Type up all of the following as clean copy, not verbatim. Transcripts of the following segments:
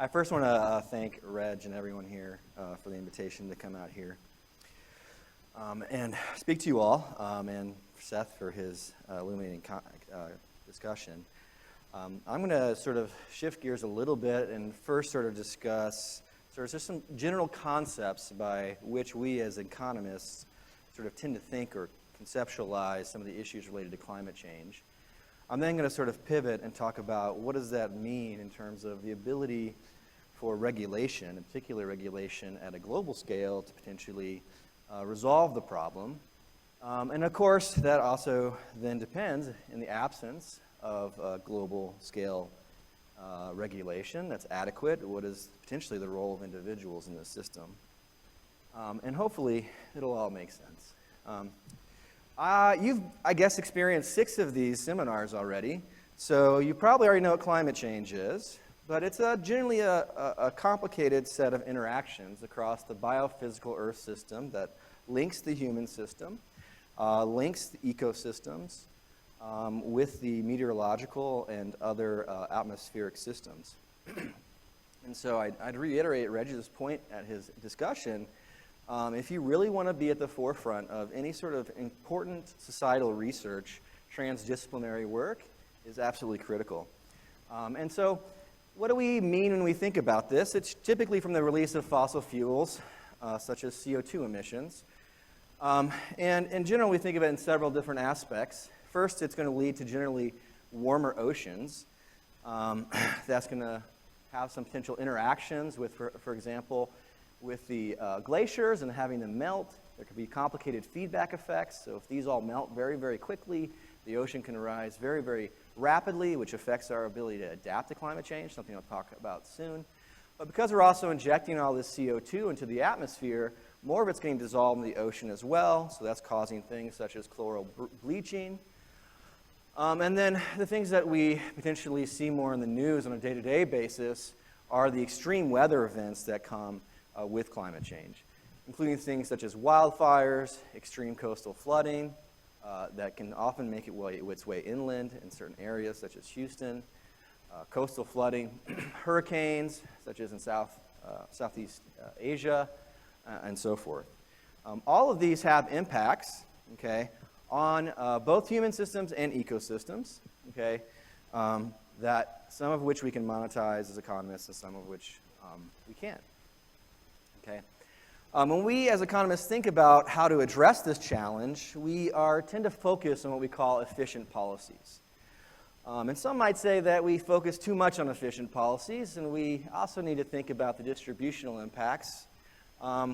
I first want to thank Reg and everyone here for the invitation to come out here and speak to you all, and Seth for his illuminating discussion. I'm going to sort of shift gears a little bit and first sort of discuss just some general concepts by which we as economists sort of tend to think or conceptualize some of the issues related to climate change. I'm then going to sort of pivot and talk about what does that mean in terms of the ability for regulation, in particular regulation at a global scale, to potentially resolve the problem. And of course, that also then depends, in the absence of global scale regulation that's adequate, what is potentially the role of individuals in this system. And hopefully, it'll all make sense. You've, I guess, experienced 6 of these seminars already, so you probably already know what climate change is, but it's generally a complicated set of interactions across the biophysical Earth system that links the human system, links the ecosystems with the meteorological and other atmospheric systems. And so I'd reiterate Reggie's point at his discussion. If you really want to be at the forefront of any sort of important societal research, transdisciplinary work is absolutely critical. And so what do we mean when we think about this? It's typically from the release of fossil fuels, such as CO2 emissions. And in general, we think of it in several different aspects. First, it's going to lead to generally warmer oceans. That's going to have some potential interactions with, for example, with the glaciers and having them melt. There could be complicated feedback effects. So if these all melt very, very quickly, the ocean can rise very, very rapidly, which affects our ability to adapt to climate change, something I'll talk about soon. But because we're also injecting all this CO2 into the atmosphere, more of it's getting dissolved in the ocean as well. So that's causing things such as chloral bleaching. And then the things that we potentially see more in the news on a day-to-day basis are the extreme weather events that come with climate change, including things such as wildfires, extreme coastal flooding that can often make its way inland in certain areas such as Houston, coastal flooding, hurricanes such as in Southeast Asia, and so forth. All of these have impacts, okay, on both human systems and ecosystems, okay, that some of which we can monetize as economists and some of which we can't. Okay. When we as economists think about how to address this challenge, we tend to focus on what we call efficient policies. And some might say that we focus too much on efficient policies, and we also need to think about the distributional impacts,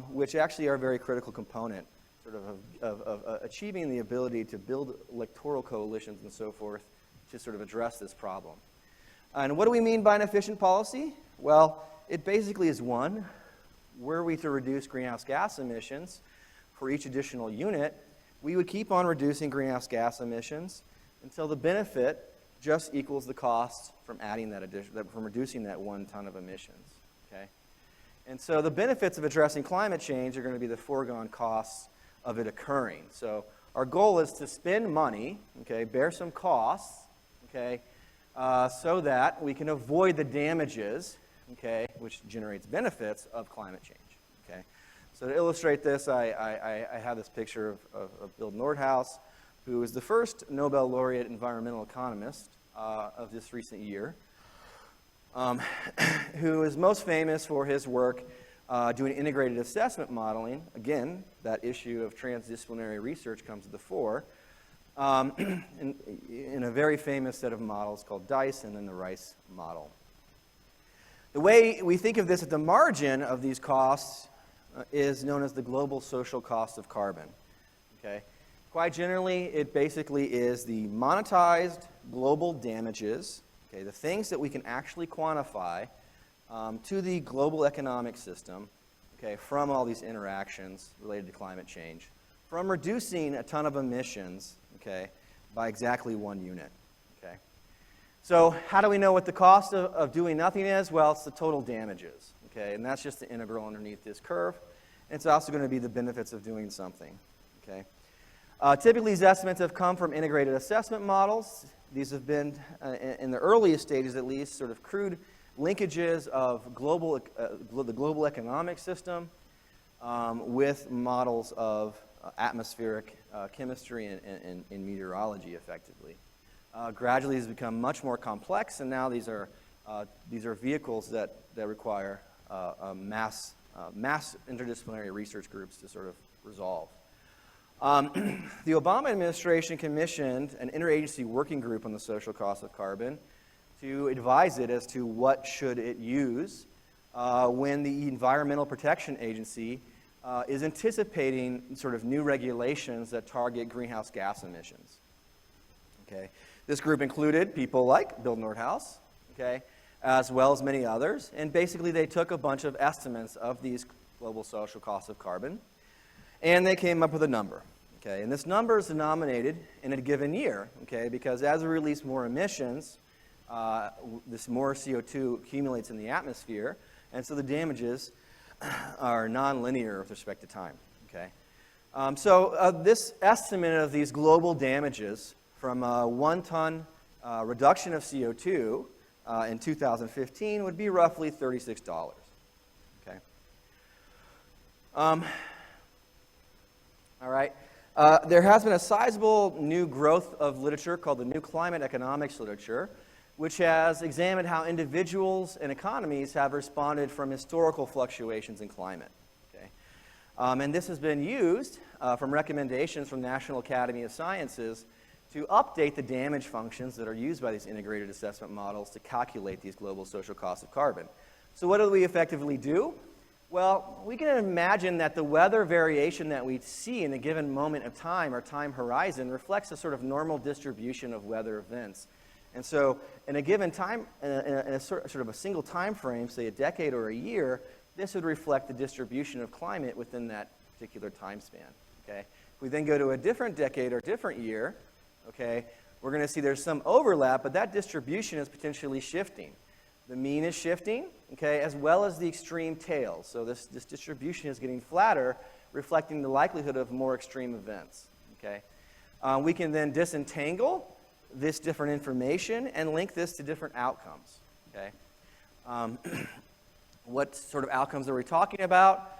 which actually are a very critical component sort of achieving the ability to build electoral coalitions and so forth to sort of address this problem. And what do we mean by an efficient policy? Well, it basically is one. Were we to reduce greenhouse gas emissions for each additional unit, we would keep on reducing greenhouse gas emissions until the benefit just equals the cost from adding from reducing that 1 ton of emissions. Okay? And so the benefits of addressing climate change are going to be the foregone costs of it occurring. So our goal is to spend money, okay, bear some costs, okay, so that we can avoid the damages, okay, which generates benefits of climate change, okay. So to illustrate this, I have this picture of Bill Nordhaus, who is the first Nobel laureate environmental economist of this recent year, who is most famous for his work doing integrated assessment modeling. Again, that issue of transdisciplinary research comes to the fore, in a very famous set of models called Dyson and the Rice model. The way we think of this at the margin of these costs is known as the global social cost of carbon. Okay? Quite generally, it basically is the monetized global damages, okay, the things that we can actually quantify to the global economic system, okay, from all these interactions related to climate change, from reducing a ton of emissions, okay, by exactly 1 unit. So how do we know what the cost of doing nothing is? Well, it's the total damages, okay? And that's just the integral underneath this curve. And it's also going to be the benefits of doing something, okay? Typically, these estimates have come from integrated assessment models. These have been, in the earliest stages at least, sort of crude linkages of the global economic system with models of atmospheric chemistry and meteorology, effectively. Gradually, has become much more complex, and now these are vehicles that require mass interdisciplinary research groups to sort of resolve. The Obama administration commissioned an interagency working group on the social cost of carbon to advise it as to what should it use when the Environmental Protection Agency is anticipating sort of new regulations that target greenhouse gas emissions. Okay. This group included people like Bill Nordhaus, okay, as well as many others, and basically they took a bunch of estimates of these global social costs of carbon, and they came up with a number. Okay, and this number is denominated in a given year, okay, because as we release more emissions, this more CO2 accumulates in the atmosphere, and so the damages are nonlinear with respect to time. Okay, this estimate of these global damages from a 1 ton reduction of CO2 in 2015 would be roughly $36. Okay. All right. There has been a sizable new growth of literature called the New Climate Economics literature, which has examined how individuals and economies have responded from historical fluctuations in climate. Okay? And this has been used from recommendations from the National Academy of Sciences to update the damage functions that are used by these integrated assessment models to calculate these global social costs of carbon. So what do we effectively do? Well, we can imagine that the weather variation that we see in a given moment of time or time horizon reflects a sort of normal distribution of weather events. And so in a given time, in a sort of a single time frame, say a decade or a year, this would reflect the distribution of climate within that particular time span. Okay? If we then go to a different decade or different year, okay, we're going to see there's some overlap, but that distribution is potentially shifting. The mean is shifting, okay, as well as the extreme tails. So this distribution is getting flatter, reflecting the likelihood of more extreme events. Okay, we can then disentangle this different information and link this to different outcomes. Okay, what sort of outcomes are we talking about?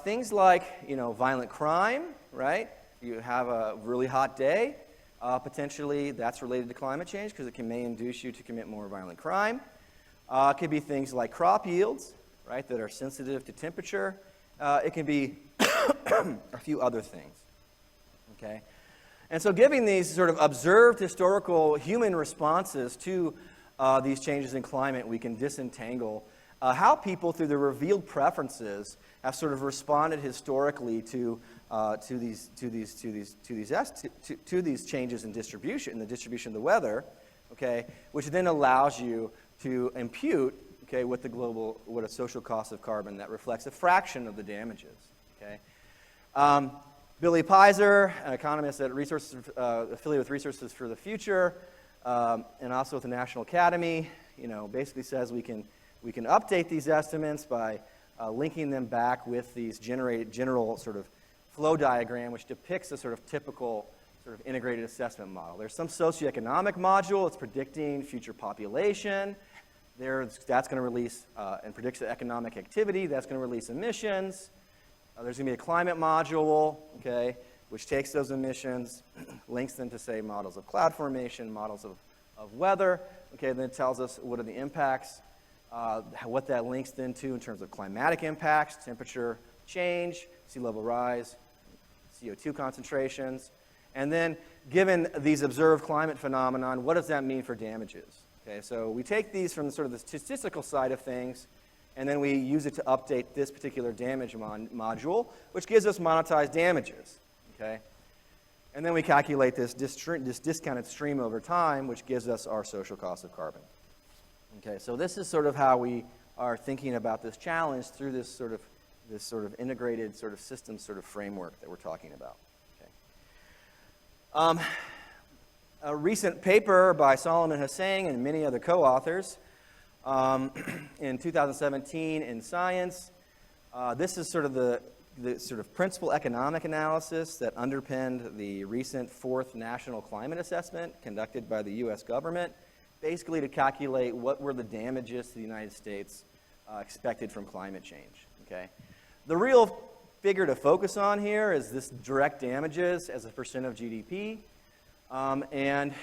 Things like, violent crime, right? You have a really hot day. Potentially, that's related to climate change because may induce you to commit more violent crime. It could be things like crop yields, right, that are sensitive to temperature. It can be a few other things. Okay, and so giving these sort of observed historical human responses to these changes in climate, we can disentangle how people, through their revealed preferences, have sort of responded historically to these changes in distribution, in the distribution of the weather, okay, which then allows you to impute, okay, what a social cost of carbon that reflects a fraction of the damages. Okay, Billy Pizer, an economist at affiliated with Resources for the Future, and also with the National Academy, basically says we can update these estimates by linking them back with these general sort of flow diagram, which depicts a sort of typical sort of integrated assessment model. There's some socioeconomic module. It's predicting future population. That's going to release and predicts the economic activity. That's going to release emissions. There's going to be a climate module, okay, which takes those emissions, links them to, say, models of cloud formation, models of weather. Okay, then it tells us what are the impacts, what that links then to in terms of climatic impacts, temperature change, sea level rise, CO2 concentrations. And then, given these observed climate phenomenon, what does that mean for damages? Okay, so we take these from sort of the statistical side of things, and then we use it to update this particular damage module, which gives us monetized damages. Okay, and then we calculate this discounted stream over time, which gives us our social cost of carbon. Okay, so this is sort of how we are thinking about this challenge through this sort of integrated sort of systems sort of framework that we're talking about. Okay. A recent paper by Solomon Hussain and many other co-authors in 2017 in Science. This is sort of the sort of principal economic analysis that underpinned the recent 4th National Climate Assessment conducted by the U.S. government basically to calculate what were the damages to the United States expected from climate change, okay? The real figure to focus on here is this direct damages as a percent of GDP, and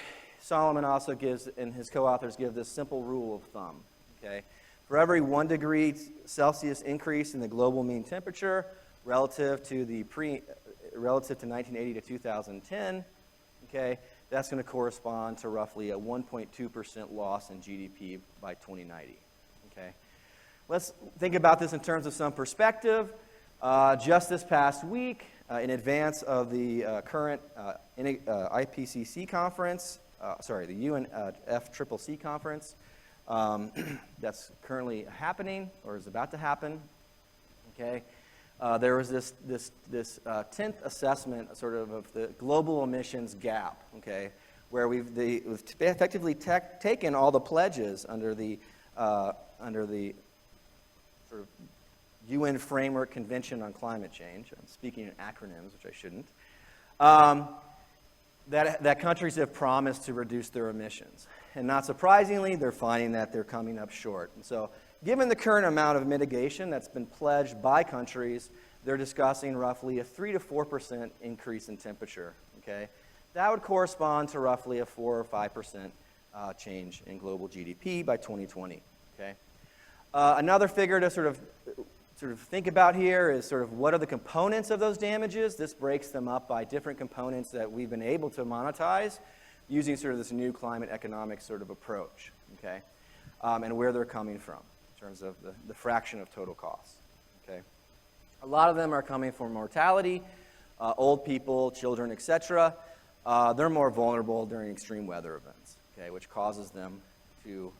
Solomon also gives, and his co-authors give this simple rule of thumb, okay? For every 1 degree Celsius increase in the global mean temperature relative to 1980 to 2010, okay, that's going to correspond to roughly a 1.2% loss in GDP by 2090, okay? Let's think about this in terms of some perspective. Just this past week, in advance of the current IPCC conference, the UNFCCC conference that's currently happening or is about to happen, okay? There was this 10th assessment sort of the global emissions gap, okay, where we've effectively taken all the pledges under the sort of UN Framework Convention on Climate Change. I'm speaking in acronyms, which I shouldn't. That countries have promised to reduce their emissions. And not surprisingly, they're finding that they're coming up short. And so, given the current amount of mitigation that's been pledged by countries, they're discussing roughly a 3 to 4% increase in temperature, okay? That would correspond to roughly a 4 or 5% change in global GDP by 2020, okay? Another figure to sort of think about here is sort of what are the components of those damages. This breaks them up by different components that we've been able to monetize using sort of this new climate economics sort of approach, okay? And where they're coming from in terms of the fraction of total costs, okay? A lot of them are coming from mortality, old people, children, etc. They're more vulnerable during extreme weather events, okay, which causes them to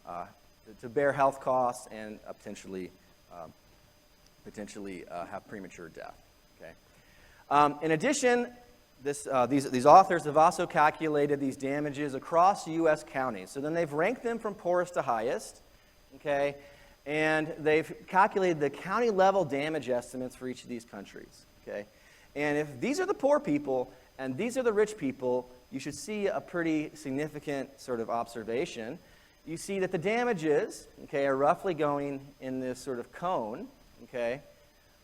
bear health costs and potentially have premature death, okay? In addition, these authors have also calculated these damages across U.S. counties. So then they've ranked them from poorest to highest, okay? And they've calculated the county-level damage estimates for each of these countries, okay? And if these are the poor people and these are the rich people, you should see a pretty significant sort of observation. You see that the damages, okay, are roughly going in this sort of cone, okay?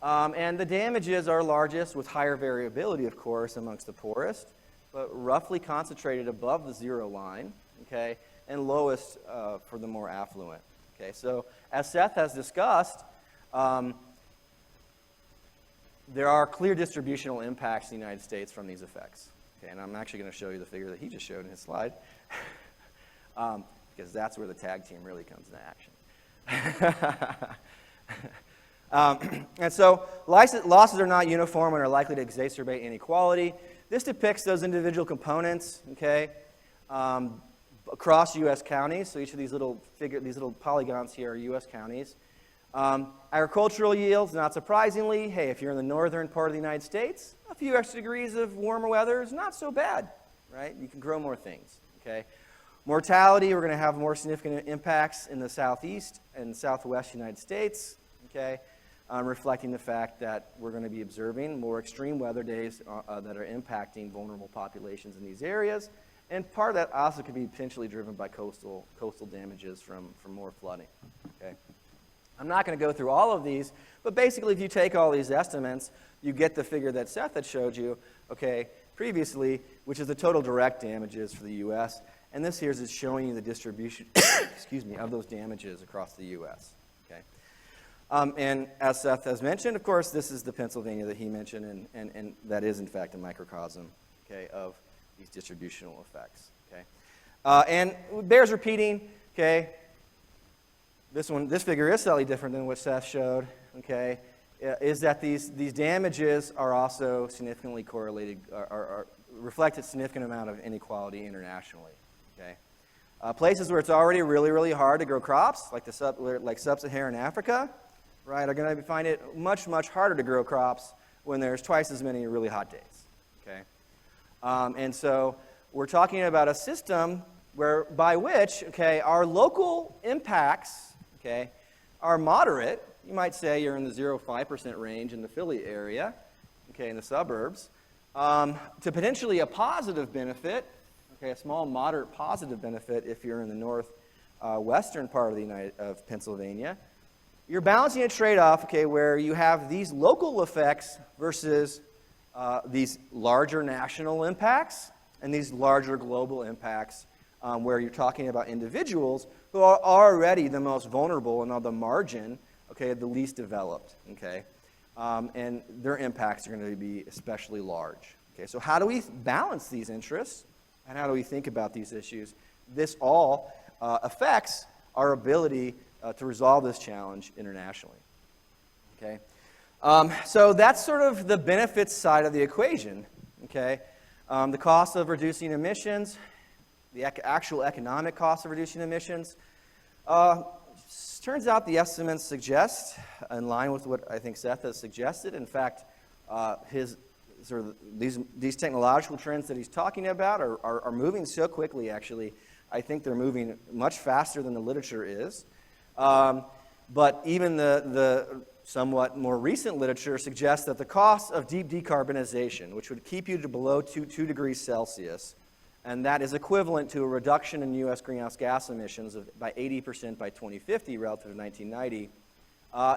And the damages are largest with higher variability, of course, amongst the poorest, but roughly concentrated above the zero line, okay, and lowest for the more affluent, okay? So as Seth has discussed, there are clear distributional impacts in the United States from these effects, okay? And I'm actually going to show you the figure that he just showed in his slide, because that's where the tag team really comes into action. And so losses are not uniform and are likely to exacerbate inequality. This depicts those individual components, okay, across U.S. counties. So each of these little polygons here are U.S. counties. Agricultural yields, not surprisingly, hey, if you're in the northern part of the United States, a few extra degrees of warmer weather is not so bad, right? You can grow more things, okay? Mortality, we're going to have more significant impacts in the southeast and southwest United States, okay? Reflecting the fact that we're going to be observing more extreme weather days that are impacting vulnerable populations in these areas. And part of that also could be potentially driven by coastal damages from more flooding, okay? I'm not going to go through all of these, but basically if you take all these estimates, you get the figure that Seth had showed you, okay, previously, which is the total direct damages for the U.S., and this here is showing you the distribution, excuse me, of those damages across the U.S., okay? And as Seth has mentioned, of course, this is the Pennsylvania that he mentioned, and that is, in fact, a microcosm, okay, of these distributional effects, okay? And it bears repeating, okay, this figure is slightly different than what Seth showed, okay, is that these damages are also significantly correlated, or reflect a significant amount of inequality internationally, okay? Places where it's already really, really hard to grow crops, like sub-Saharan Africa, right, are going to find it much, much harder to grow crops when there's twice as many really hot days, okay? And so we're talking about a system by which, okay, our local impacts, okay, are moderate. You might say you're in the 0.5% range in the Philly area, okay, in the suburbs, to potentially a positive benefit, okay, a small, moderate positive benefit if you're in the western part of Pennsylvania, you're balancing a trade-off, okay, where you have these local effects versus these larger national impacts and these larger global impacts where you're talking about individuals who are already the most vulnerable and on the margin, okay, the least developed, okay? And their impacts are going to be especially large. Okay, so how do we balance these interests, and how do we think about these issues? This all affects our ability to resolve this challenge internationally. Okay, so that's sort of the benefits side of the equation. Okay, the cost of reducing emissions, the actual economic cost of reducing emissions. Turns out the estimates suggest, in line with what I think Seth has suggested. In fact, these technological trends that he's talking about are moving so quickly, actually. I think they're moving much faster than the literature is. But even the somewhat more recent literature suggests that the cost of deep decarbonization, which would keep you to below 2 degrees Celsius, and that is equivalent to a reduction in U.S. greenhouse gas emissions by 80% by 2050 relative to 1990,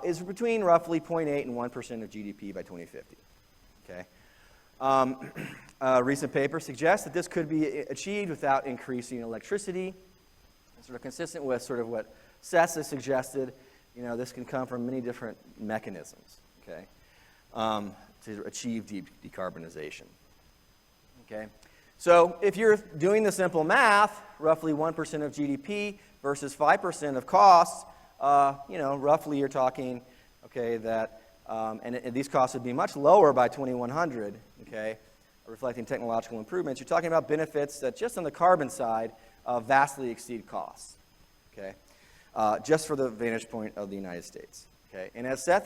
is between roughly 0.8 and 1% of GDP by 2050. Okay. A recent paper suggests that this could be achieved without increasing electricity. Sort of consistent with sort of what Seth has suggested. You know, this can come from many different mechanisms, okay, to achieve deep decarbonization. Okay. So if you're doing the simple math, roughly 1% of GDP versus 5% of costs, you know, roughly you're talking, okay, that, and these costs would be much lower by 2100, okay, reflecting technological improvements. You're talking about benefits that just on the carbon side vastly exceed costs, okay, just for the vantage point of the United States, okay. And as Seth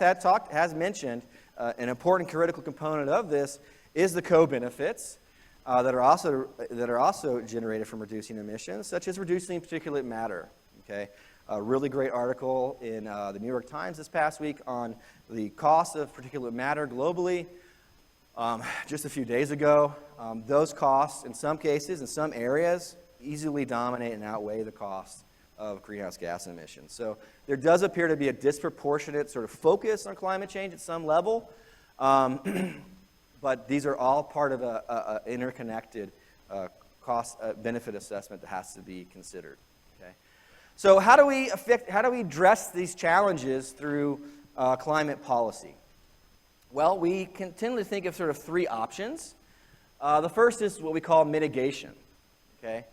has mentioned, an important critical component of this is the co-benefits. That are also generated from reducing emissions, such as reducing particulate matter. Okay, a really great article in the New York Times this past week on the cost of particulate matter globally. Just a few days ago, those costs, in some cases, in some areas, easily dominate and outweigh the cost of greenhouse gas emissions. So there does appear to be a disproportionate sort of focus on climate change at some level. But these are all part of an interconnected cost-benefit assessment that has to be considered. Okay, so how do we address these challenges through climate policy? Well, we can tend to think of sort of three options. The first is what we call mitigation. Okay,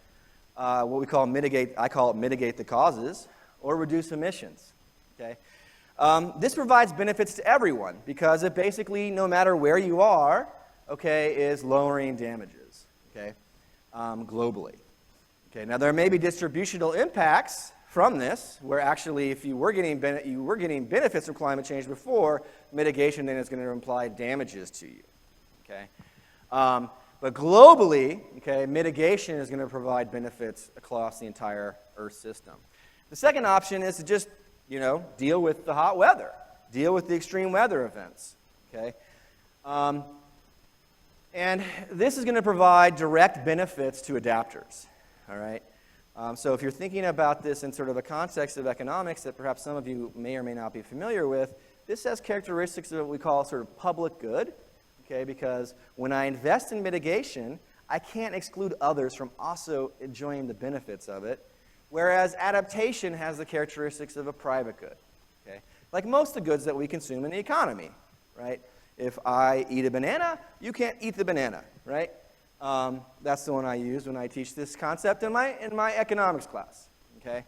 what we call mitigate. I call it mitigate the causes or reduce emissions. Okay. This provides benefits to everyone because it basically, no matter where you are, okay, is lowering damages, okay, globally. Okay, now there may be distributional impacts from this, where actually if you were getting benefits from climate change before, mitigation then is going to imply damages to you, okay. But globally, okay, mitigation is going to provide benefits across the entire Earth system. The second option is to just deal with the hot weather, deal with the extreme weather events, okay? And this is going to provide direct benefits to adapters, all right? So if you're thinking about this in sort of a context of economics that perhaps some of you may or may not be familiar with, this has characteristics of what we call sort of public good, okay? Because when I invest in mitigation, I can't exclude others from also enjoying the benefits of it. Whereas adaptation has the characteristics of a private good, okay? Like most of the goods that we consume in the economy, right? If I eat a banana, you can't eat the banana, right? That's the one I use when I teach this concept in my economics class, okay?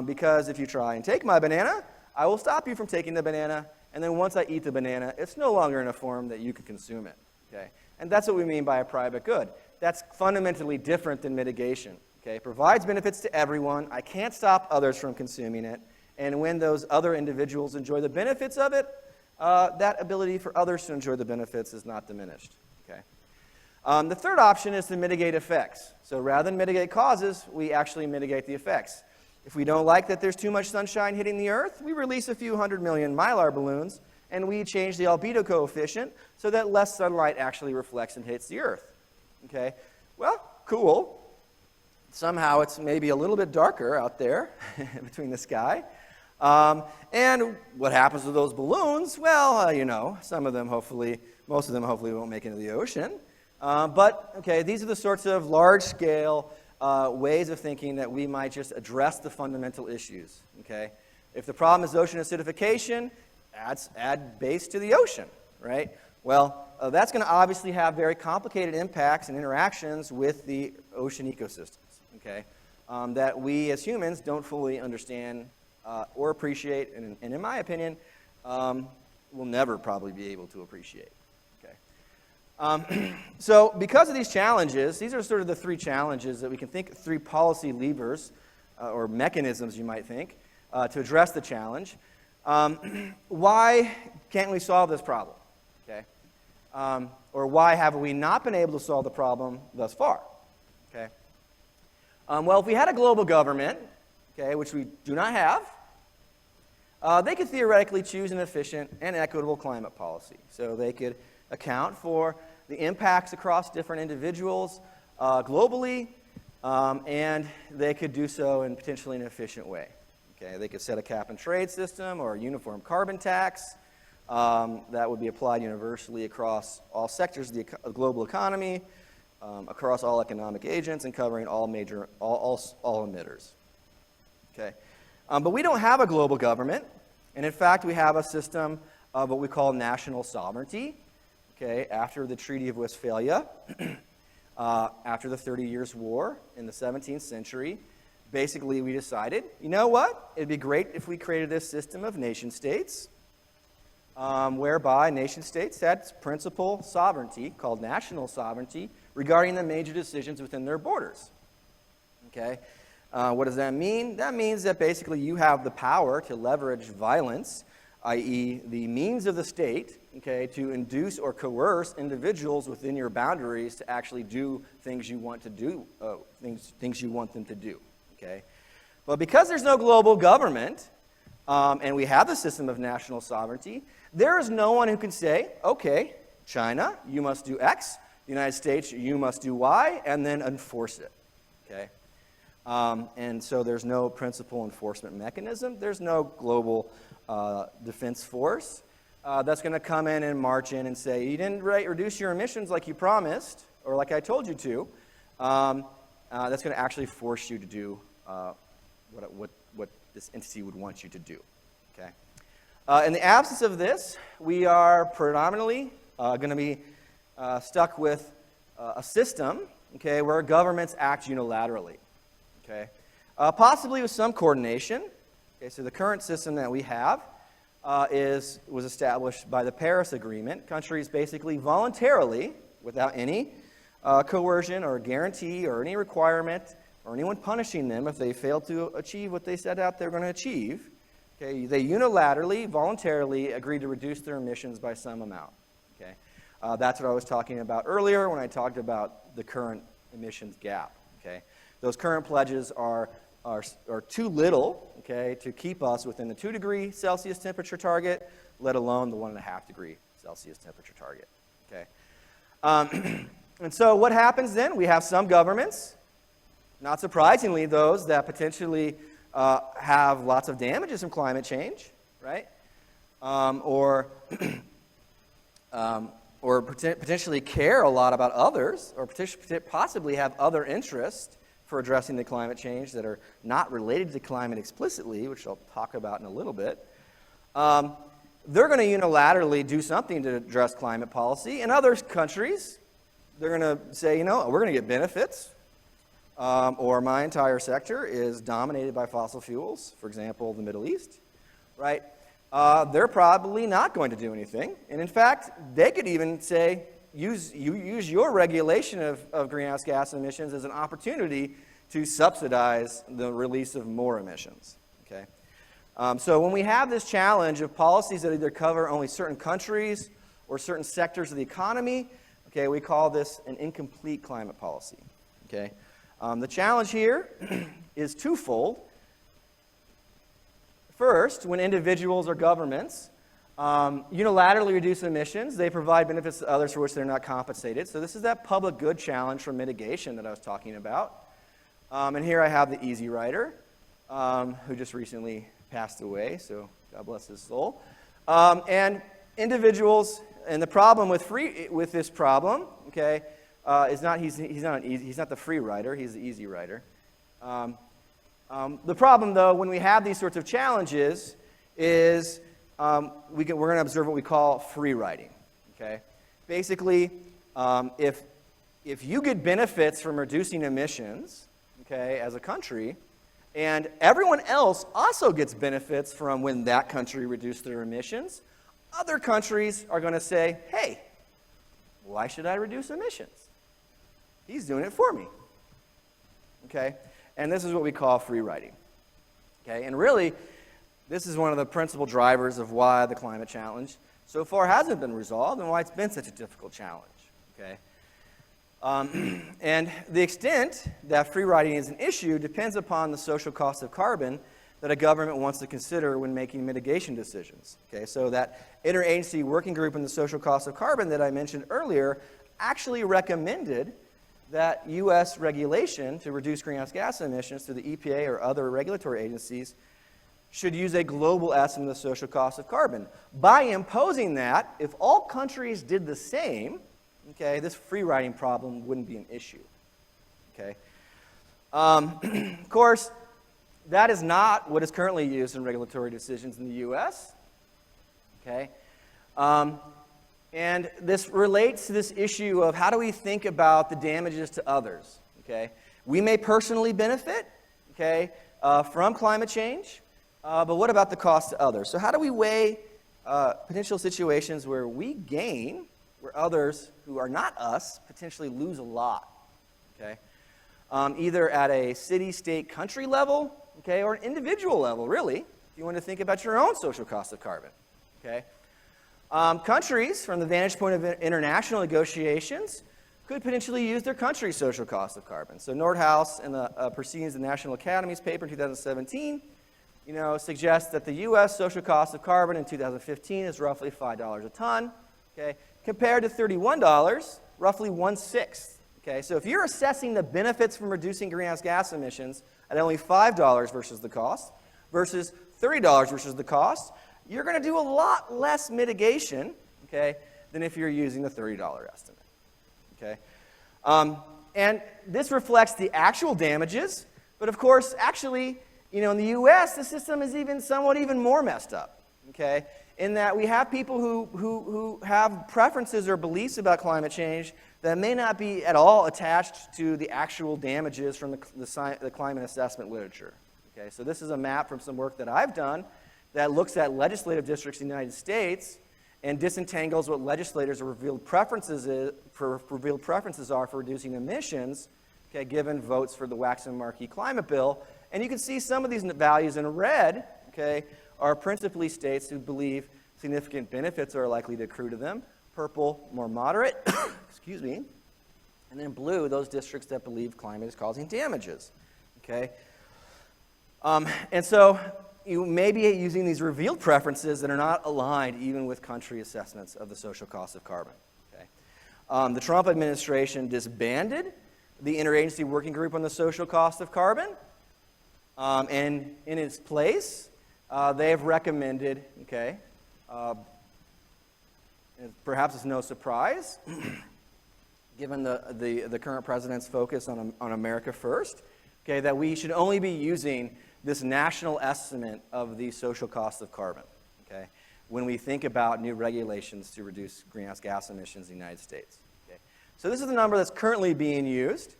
Because if you try and take my banana, I will stop you from taking the banana, and then once I eat the banana, it's no longer in a form that you can consume it, okay? And that's what we mean by a private good. That's fundamentally different than mitigation. Okay, provides benefits to everyone. I can't stop others from consuming it. And when those other individuals enjoy the benefits of it, that ability for others to enjoy the benefits is not diminished. Okay. The third option is to mitigate effects. So rather than mitigate causes, we actually mitigate the effects. If we don't like that there's too much sunshine hitting the Earth, we release a few 100 million Mylar balloons, and we change the albedo coefficient so that less sunlight actually reflects and hits the Earth. Okay. Well, cool. somehow it's maybe a little bit darker out there between the sky. And what happens to those balloons? Well, you know, some of them hopefully, most of them hopefully won't make it into the ocean. But, okay, these are the sorts of large-scale ways of thinking that we might just address the fundamental issues, okay? If the problem is ocean acidification, add base to the ocean, right? Well, that's going to obviously have very complicated impacts and interactions with the ocean ecosystems, okay, that we as humans don't fully understand or appreciate, and in my opinion, will never probably be able to appreciate. Okay. So because of these challenges, these are sort of the three challenges that we can think, three policy levers or mechanisms, you might think, to address the challenge. Why can't we solve this problem? Okay. Or why have we not been able to solve the problem thus far? Okay. Well, if we had a global government, okay, which we do not have, they could theoretically choose an efficient and equitable climate policy. So they could account for the impacts across different individuals globally, and they could do so in potentially an efficient way. Okay, they could set a cap and trade system or a uniform carbon tax that would be applied universally across all sectors of the global economy, across all economic agents, and covering all emitters. Okay, but we don't have a global government, and in fact, we have a system of what we call national sovereignty. Okay, after the Treaty of Westphalia, after the 30 Years' War in the 17th century, basically we decided, you know what? It'd be great if we created this system of nation-states, whereby nation-states had principal sovereignty, called national sovereignty, regarding the major decisions within their borders. Okay, what does that mean? That means that basically you have the power to leverage violence, i.e. the means of the state, okay, to induce or coerce individuals within your boundaries to actually do things you want to do, things you want them to do. Okay, but because there's no global government, and we have the system of national sovereignty, there is no one who can say, okay, China, you must do X, United States, you must do Y, and then enforce it. Okay, and so there's no principal enforcement mechanism. There's no global defense force that's going to come in and march in and say, you didn't reduce your emissions like you promised, or like I told you to. That's going to actually force you to do what this entity would want you to do. Okay. In the absence of this, we are predominantly going to be stuck with a system, okay, where governments act unilaterally. Okay, possibly with some coordination. Okay, so the current system that we have was established by the Paris Agreement. Countries basically voluntarily, without any coercion or guarantee or any requirement or anyone punishing them if they fail to achieve what they set out they're going to achieve, okay, they unilaterally, voluntarily agree to reduce their emissions by some amount. Okay, that's what I was talking about earlier when I talked about the current emissions gap. Okay, those current pledges are too little, okay, to keep us within the 2 degree Celsius temperature target, let alone the 1.5 degree Celsius temperature target. Okay. And so what happens then? We have some governments, not surprisingly those that potentially have lots of damages from climate change, right? Or potentially care a lot about others, or possibly have other interests for addressing the climate change that are not related to climate explicitly, which I'll talk about in a little bit. They're going to unilaterally do something to address climate policy. In other countries, they're going to say, you know, we're going to get benefits, or my entire sector is dominated by fossil fuels, for example, the Middle East, right? They're probably not going to do anything. And in fact, they could even say, use your regulation of greenhouse gas emissions as an opportunity to subsidize the release of more emissions. Okay? So when we have this challenge of policies that either cover only certain countries or certain sectors of the economy, okay, we call this an incomplete climate policy. Okay? The challenge here is twofold. First, when individuals or governments unilaterally reduce emissions, they provide benefits to others for which they're not compensated. So this is that public good challenge for mitigation that I was talking about. And here I have the easy writer, who just recently passed away, so God bless his soul. And individuals, and the problem with this problem, okay, is not he's not the free writer, he's the easy writer. The problem, though, when we have these sorts of challenges, is we're going to observe what we call free riding. Okay, basically, if you get benefits from reducing emissions, okay, as a country, and everyone else also gets benefits from when that country reduced their emissions, other countries are going to say, hey, why should I reduce emissions? He's doing it for me. Okay? And this is what we call free riding. Okay? And really, this is one of the principal drivers of why the climate challenge so far hasn't been resolved and why it's been such a difficult challenge. Okay? And the extent that free riding is an issue depends upon the social cost of carbon that a government wants to consider when making mitigation decisions. Okay, so that interagency working group on the social cost of carbon that I mentioned earlier actually recommended that U.S. regulation to reduce greenhouse gas emissions through the EPA or other regulatory agencies should use a global estimate of the social cost of carbon. By imposing that, if all countries did the same, okay, this free riding problem wouldn't be an issue. Okay? Of course, that is not what is currently used in regulatory decisions in the U.S. Okay? And this relates to this issue of how do we think about the damages to others. Okay? We may personally benefit, okay, from climate change, but what about the cost to others? So how do we weigh potential situations where we gain, where others who are not us potentially lose a lot? Okay? Either at a city, state, country level, okay, or an individual level, really, if you want to think about your own social cost of carbon. Okay? Countries, from the vantage point of international negotiations, could potentially use their country's social cost of carbon. So Nordhaus, in the Proceedings of the National Academy's paper in 2017, suggests that the U.S. social cost of carbon in 2015 is roughly $5 a ton, okay, compared to $31, roughly 1/6. Okay, so if you're assessing the benefits from reducing greenhouse gas emissions at only $5 versus the cost, versus $30 versus the cost, you're going to do a lot less mitigation, okay, than if you're using the $30 estimate. Okay, and this reflects the actual damages, but of course, actually, in the U.S., the system is somewhat more messed up. Okay, in that we have people who have preferences or beliefs about climate change that may not be at all attached to the actual damages from the climate assessment literature. Okay, so this is a map from some work that I've done that looks at legislative districts in the United States and disentangles what legislators' revealed preferences are for reducing emissions, okay, given votes for the Waxman-Markey climate bill. And you can see some of these values in red, okay, are principally states who believe significant benefits are likely to accrue to them. Purple, more moderate, excuse me. And then blue, those districts that believe climate is causing damages. Okay? And so you may be using these revealed preferences that are not aligned even with country assessments of the social cost of carbon. Okay? The Trump administration disbanded the interagency working group on the social cost of carbon. And in its place, they have recommended, okay, perhaps it's no surprise, given the current president's focus on America First, okay, that we should only be using this national estimate of the social cost of carbon, okay, when we think about new regulations to reduce greenhouse gas emissions in the United States. Okay. So this is the number that's currently being used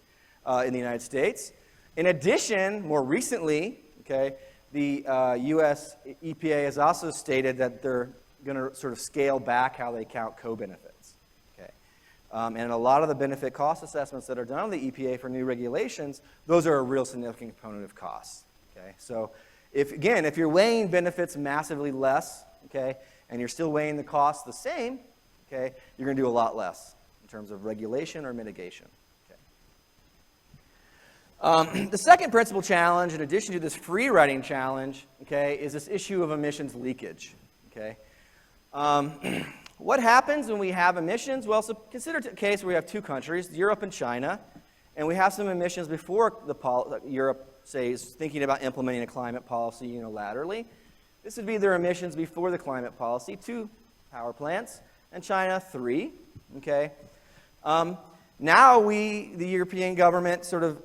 in the United States. In addition, more recently, okay, the U.S. EPA has also stated that they're going to sort of scale back how they count co-benefits. Okay? And a lot of the benefit cost assessments that are done on the EPA for new regulations, those are a real significant component of costs. Okay? So if you're weighing benefits massively less, okay, and you're still weighing the costs the same, okay, you're going to do a lot less in terms of regulation or mitigation. The second principal challenge, in addition to this free riding challenge, okay, is this issue of emissions leakage. Okay? What happens when we have emissions? Well, so consider a case where we have two countries, Europe and China, and we have some emissions before Europe, say, is thinking about implementing a climate policy unilaterally. This would be their emissions before the climate policy, 2 power plants, and China, 3, okay? Now the European government sort of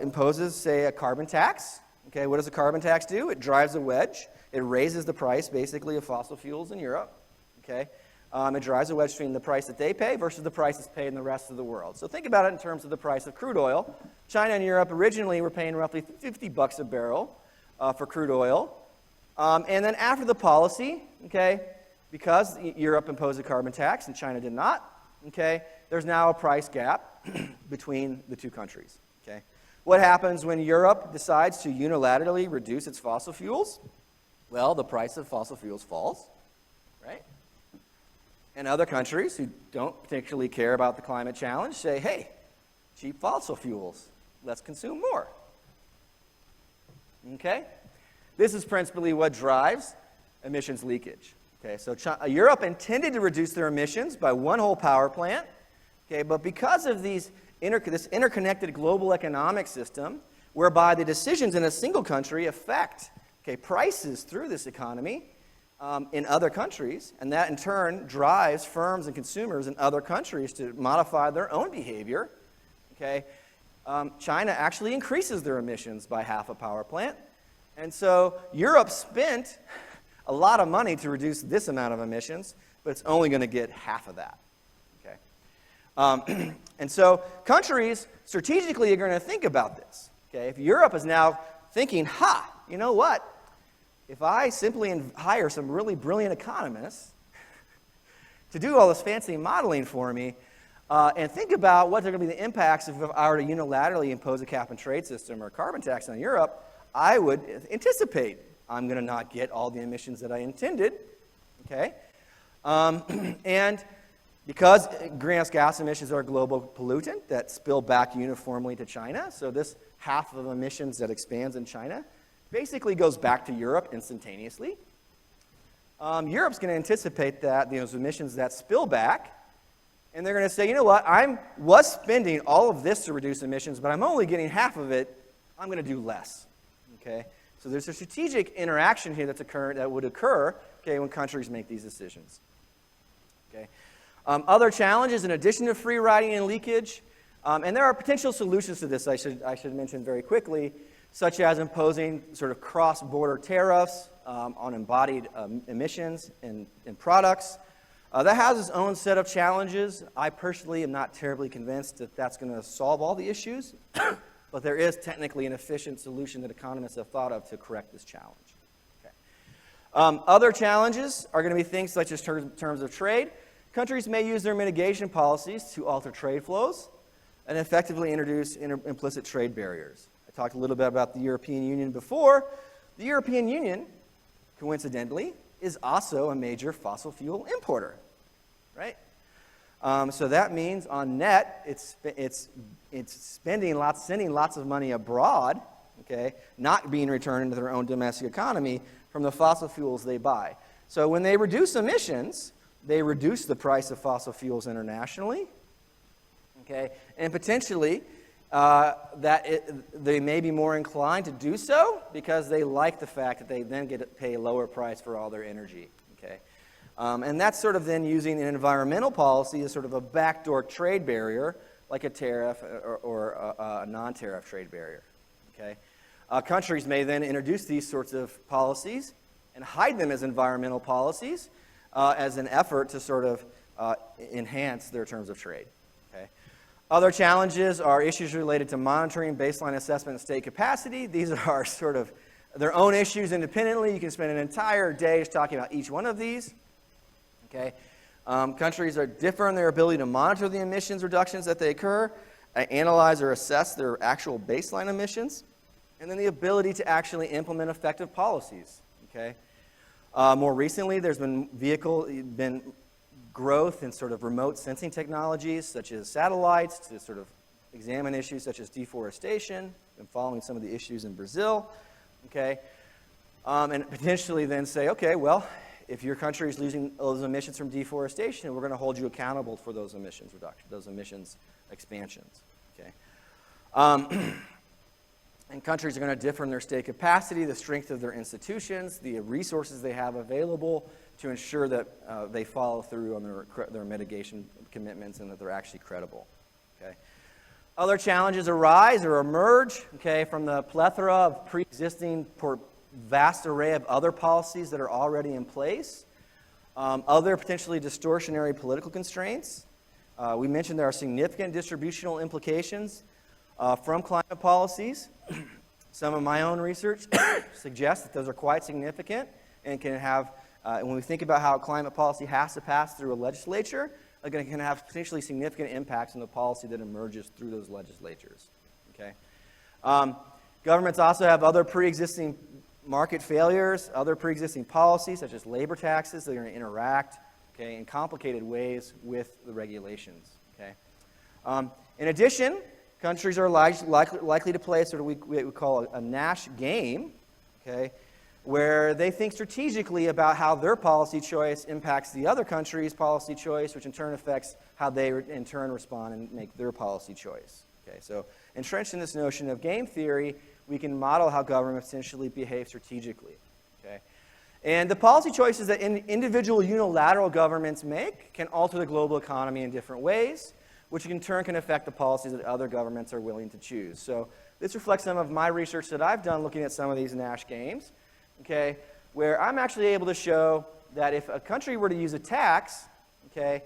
imposes, say, a carbon tax. Okay, what does a carbon tax do? It drives a wedge. It raises the price, basically, of fossil fuels in Europe. Okay, it drives a wedge between the price that they pay versus the price that's paid in the rest of the world. So think about it in terms of the price of crude oil. China and Europe originally were paying roughly $50 a barrel for crude oil. And then after the policy, okay, because Europe imposed a carbon tax and China did not, okay, there's now a price gap between the two countries. Okay, what happens when Europe decides to unilaterally reduce its fossil fuels? Well, the price of fossil fuels falls, right? And other countries who don't particularly care about the climate challenge say, hey, cheap fossil fuels, let's consume more. Okay? This is principally what drives emissions leakage. Okay, so Europe intended to reduce their emissions by 1 whole power plant, okay, but because of this interconnected global economic system, whereby the decisions in a single country affect prices through this economy in other countries, and that in turn drives firms and consumers in other countries to modify their own behavior, okay, China actually increases their emissions by half a power plant. And so Europe spent a lot of money to reduce this amount of emissions, but it's only going to get half of that. Okay? And so countries strategically are going to think about this. Okay? If Europe is now thinking, you know what? If I simply hire some really brilliant economists to do all this fancy modeling for me, and think about what are going to be the impacts if I were to unilaterally impose a cap-and-trade system or a carbon tax on Europe, I would anticipate I'm going to not get all the emissions that I intended, okay? And because greenhouse gas emissions are a global pollutant that spill back uniformly to China, so this half of emissions that expands in China basically goes back to Europe instantaneously. Europe's going to anticipate that those emissions that spill back, and they're going to say, you know what, I was spending all of this to reduce emissions, but I'm only getting half of it. I'm going to do less. Okay? So there's a strategic interaction here that would occur, okay, when countries make these decisions. Okay? Other challenges in addition to free riding and leakage, and there are potential solutions to this I should mention very quickly, such as imposing sort of cross-border tariffs on embodied emissions in products. That has its own set of challenges. I personally am not terribly convinced that that's going to solve all the issues, but there is technically an efficient solution that economists have thought of to correct this challenge. Okay. Other challenges are going to be things such as terms of trade. Countries may use their mitigation policies to alter trade flows and effectively introduce implicit trade barriers. I talked a little bit about the European Union before. The European Union, coincidentally, is also a major fossil fuel importer, right? So that means on net, it's sending lots of money abroad, okay, not being returned into their own domestic economy from the fossil fuels they buy. So when they reduce emissions, they reduce the price of fossil fuels internationally, okay, and potentially they may be more inclined to do so because they like the fact that they then get to pay a lower price for all their energy. Okay? And that's sort of then using an environmental policy as sort of a backdoor trade barrier, like a tariff or a non-tariff trade barrier. Okay? Countries may then introduce these sorts of policies and hide them as environmental policies as an effort to sort of enhance their terms of trade. Okay? Other challenges are issues related to monitoring, baseline assessment, and state capacity. These are sort of their own issues independently. You can spend an entire day just talking about each one of these. Okay? Countries are different in their ability to monitor the emissions reductions that they occur, analyze or assess their actual baseline emissions, and then the ability to actually implement effective policies. Okay? More recently, there's been growth in sort of remote sensing technologies, such as satellites, to sort of examine issues such as deforestation, and following some of the issues in Brazil, okay? And potentially then say, okay, well, if your country is losing those emissions from deforestation, we're going to hold you accountable for those emissions reductions, those emissions expansions, okay? And countries are going to differ in their state capacity, the strength of their institutions, the resources they have available to ensure that they follow through on their mitigation commitments and that they're actually credible. Okay. Other challenges arise or emerge, okay, from the plethora of pre-existing vast array of other policies that are already in place. Other potentially distortionary political constraints. We mentioned there are significant distributional implications from climate policies. Some of my own research suggests that those are quite significant and can have, when we think about how climate policy has to pass through a legislature, it can have potentially significant impacts on the policy that emerges through those legislatures. Okay? Governments also have other pre-existing market failures, other pre-existing policies such as labor taxes that are going to interact, okay, in complicated ways with the regulations. Okay? In addition, countries are likely to play sort of what we call a Nash game, okay, where they think strategically about how their policy choice impacts the other country's policy choice, which in turn affects how they in turn respond and make their policy choice. Okay, so entrenched in this notion of game theory, we can model how governments essentially behave strategically. Okay? And the policy choices that individual unilateral governments make can alter the global economy in different ways, which in turn can affect the policies that other governments are willing to choose. So this reflects some of my research that I've done looking at some of these Nash games, okay, where I'm actually able to show that if a country were to use a tax, okay,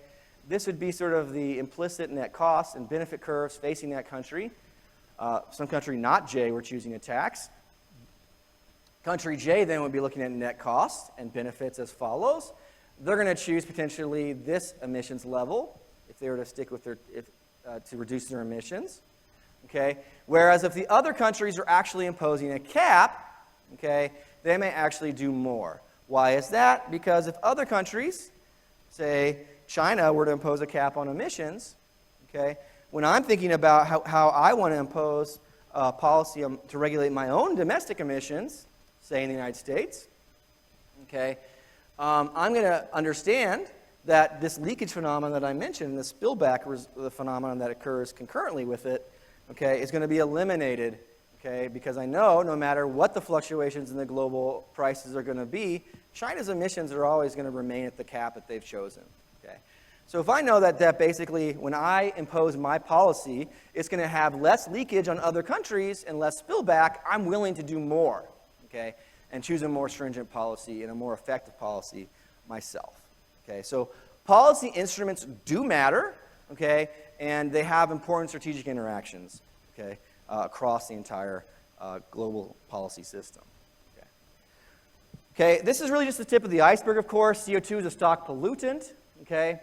this would be sort of the implicit net costs and benefit curves facing that country. Some country not J were choosing a tax. Country J then would be looking at net costs and benefits as follows. They're going to choose potentially this emissions level if they were to stick with their, to reduce their emissions. Okay? Whereas if the other countries are actually imposing a cap, okay, they may actually do more. Why is that? Because if other countries, say China, were to impose a cap on emissions, okay, when I'm thinking about how I want to impose a policy to regulate my own domestic emissions, say in the United States, okay, I'm going to understand that this leakage phenomenon that I mentioned, the spillback the phenomenon that occurs concurrently with it, okay, is going to be eliminated, okay, because I know no matter what the fluctuations in the global prices are going to be, China's emissions are always going to remain at the cap that they've chosen. Okay. So if I know that basically when I impose my policy, it's going to have less leakage on other countries and less spillback, I'm willing to do more, okay, and choose a more stringent policy and a more effective policy myself. Okay, so policy instruments do matter, okay, and they have important strategic interactions, okay, across the entire global policy system. Okay, this is really just the tip of the iceberg, of course. CO2 is a stock pollutant, okay?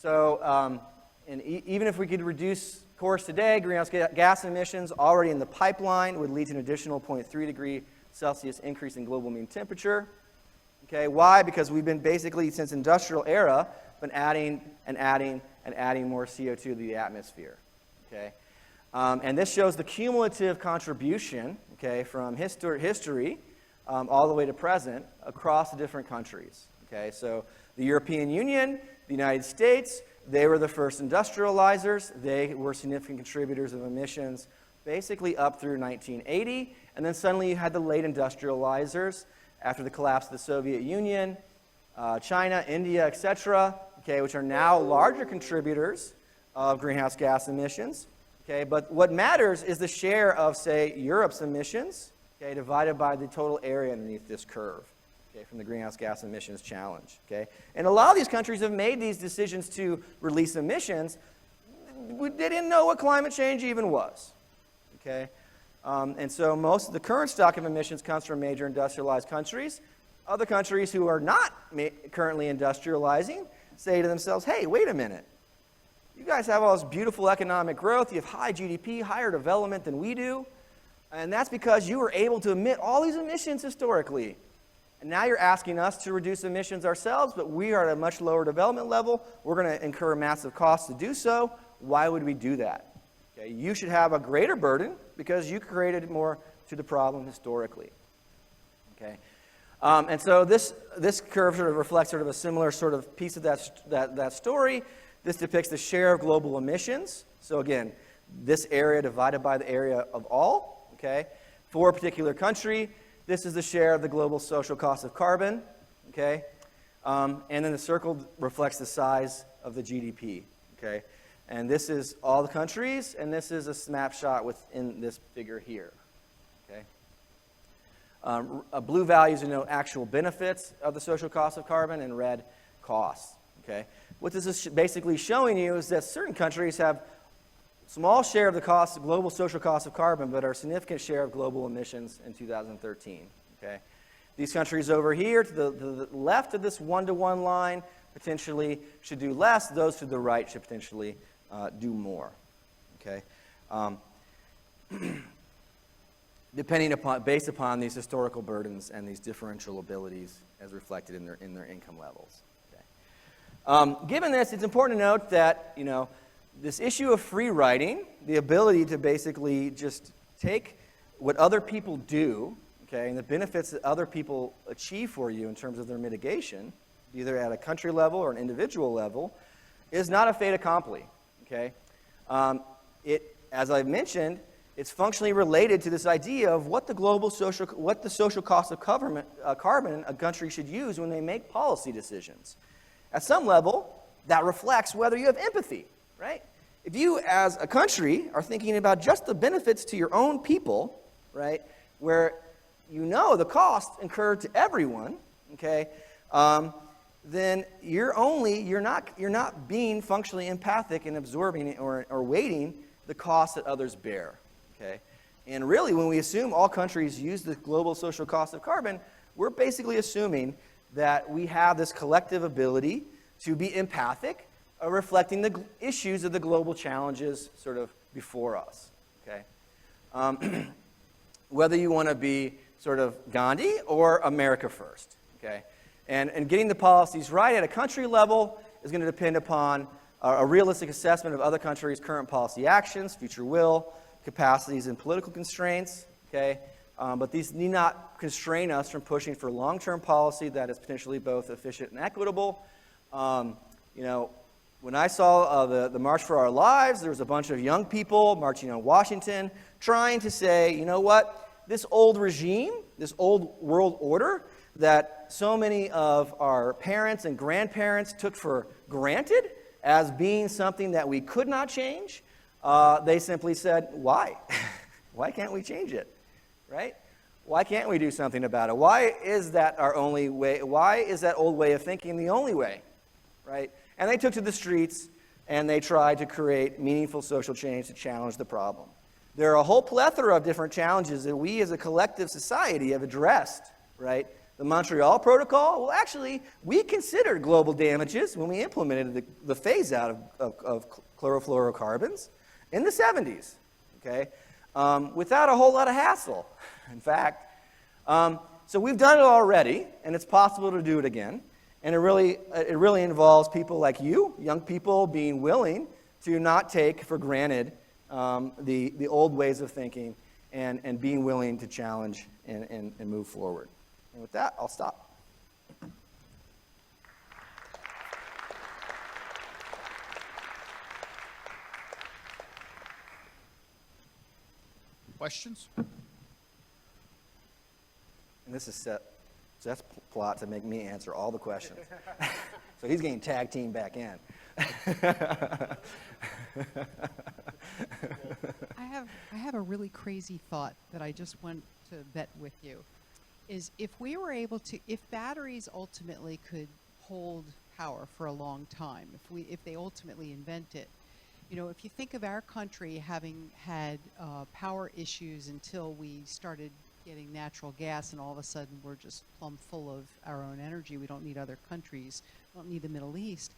So even if we could reduce course today, greenhouse gas emissions already in the pipeline would lead to an additional 0.3 degree Celsius increase in global mean temperature. Okay, why? Because we've been basically, since industrial era, been adding and adding and adding more CO2 to the atmosphere. Okay? And this shows the cumulative contribution, okay, from history all the way to present across the different countries. Okay, so the European Union, the United States, they were the first industrializers. They were significant contributors of emissions basically up through 1980. And then suddenly you had the late industrializers after the collapse of the Soviet Union, China, India, etc., okay, which are now larger contributors of greenhouse gas emissions. Okay, but what matters is the share of, say, Europe's emissions, okay, divided by the total area underneath this curve, okay, from the greenhouse gas emissions challenge. Okay? And a lot of these countries have made these decisions to release emissions. They didn't know what climate change even was. Okay? And so most of the current stock of emissions comes from major industrialized countries. Other countries who are not currently industrializing say to themselves, hey, wait a minute. You guys have all this beautiful economic growth. You have high GDP, higher development than we do. And that's because you were able to emit all these emissions historically. And now you're asking us to reduce emissions ourselves, but we are at a much lower development level. We're going to incur massive costs to do so. Why would we do that? Okay, you should have a greater burden because you created more to the problem historically. Okay, and so this curve sort of reflects sort of a similar sort of piece of that story. This depicts the share of global emissions. So again, this area divided by the area of all, okay? For a particular country, this is the share of the global social cost of carbon, okay? And then the circle reflects the size of the GDP, okay? And this is all the countries, and this is a snapshot within this figure here, okay? Blue values denote actual benefits of the social cost of carbon, and red costs, okay? What this is basically showing you is that certain countries have small share of the cost, global social cost of carbon, but are a significant share of global emissions in 2013, okay? These countries over here, to the left of this one-to-one line, potentially should do less. Those to the right should potentially do more, okay? Based upon these historical burdens and these differential abilities as reflected in their income levels. Okay? Given this, it's important to note that, you know, this issue of free riding, the ability to basically just take what other people do, okay, and the benefits that other people achieve for you in terms of their mitigation, either at a country level or an individual level, is not a fait accompli, okay? As I've mentioned, it's functionally related to this idea of what the social cost of carbon a country should use when they make policy decisions. At some level, that reflects whether you have empathy, right? If you, as a country, are thinking about just the benefits to your own people, right, where you know the cost incurred to everyone, okay, then you're not being functionally empathic and absorbing or weighting the costs that others bear, okay? And really, when we assume all countries use the global social cost of carbon, we're basically assuming that we have this collective ability to be empathic, reflecting the issues of the global challenges sort of before us, okay? Whether you want to be sort of Gandhi or America first, okay? And getting the policies right at a country level is going to depend upon a realistic assessment of other countries' current policy actions, future will, capacities, and political constraints, okay? But these need not constrain us from pushing for long-term policy that is potentially both efficient and equitable. You know, when I saw the March for Our Lives, there was a bunch of young people marching on Washington trying to say, you know what, this old regime, this old world order that so many of our parents and grandparents took for granted as being something that we could not change, they simply said, why? Why can't we change it, right? Why can't we do something about it? Why is that our only way? Why is that old way of thinking the only way, right? And they took to the streets and they tried to create meaningful social change to challenge the problem. There are a whole plethora of different challenges that we as a collective society have addressed, right? The Montreal Protocol, well, actually, we considered global damages when we implemented the phase-out of chlorofluorocarbons in the 70s, okay? Without a whole lot of hassle, in fact. So we've done it already, and it's possible to do it again. And it really involves people like you, young people, being willing to not take for granted the old ways of thinking and being willing to challenge and move forward. And with that, I'll stop. Questions? And this is Seth's plot to make me answer all the questions. So he's getting tag team back in. I have a really crazy thought that I just want to vet with you. Is if batteries ultimately could hold power for a long time, if they ultimately invent it, you know, if you think of our country having had power issues until we started getting natural gas, and all of a sudden we're just plumb full of our own energy. We don't need other countries. We don't need the Middle East.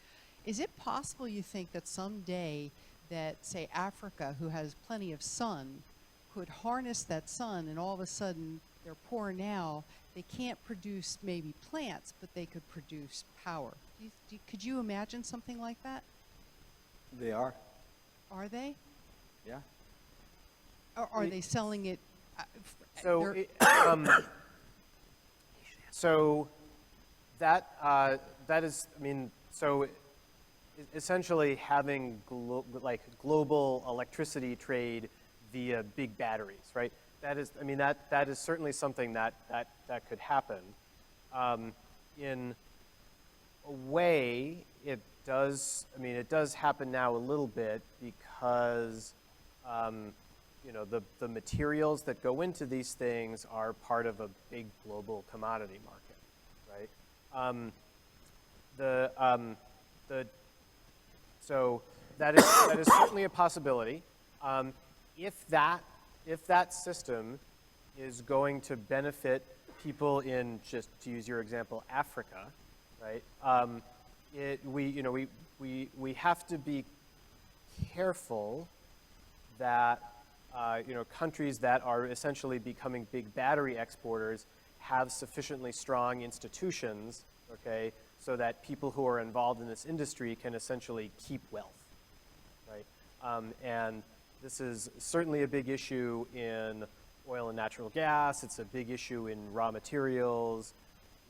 Is it possible, you think, that someday that, say, Africa, who has plenty of sun, could harness that sun, and all of a sudden they're poor now, they can't produce maybe plants, but they could produce power? Could you imagine something like that? They are. Are they? Yeah. Or are they selling it? So, so that is, I mean, so essentially having global electricity trade via big batteries, right? That is, I mean, that is certainly something that could happen. In a way, it does. I mean, it does happen now a little bit because, you know, the materials that go into these things are part of a big global commodity market, right? So that is certainly a possibility. If that system is going to benefit people in, just to use your example, Africa, right? We have to be careful that you know, countries that are essentially becoming big battery exporters have sufficiently strong institutions, okay, so that people who are involved in this industry can essentially keep wealth, right? And this is certainly a big issue in oil and natural gas. It's a big issue in raw materials,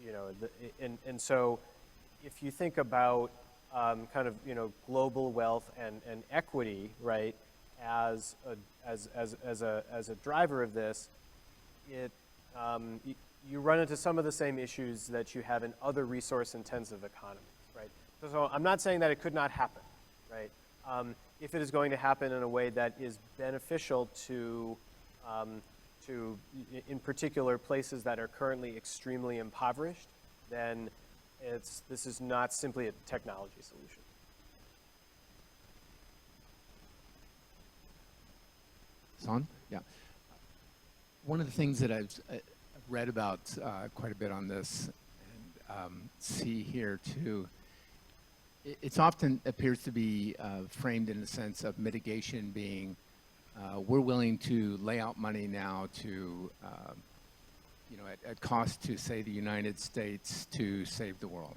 you know, and so if you think about kind of, you know, global wealth and equity, right, as a driver of this, you run into some of the same issues that you have in other resource-intensive economies, right? So I'm not saying that it could not happen, right? If it is going to happen in a way that is beneficial to, in particular, places that are currently extremely impoverished, then this is not simply a technology solution. On? Yeah. One of the things that I've read about quite a bit on this, and see here too, it's often appears to be framed in the sense of mitigation being, we're willing to lay out money now to, you know, at cost to, say, the United States to save the world.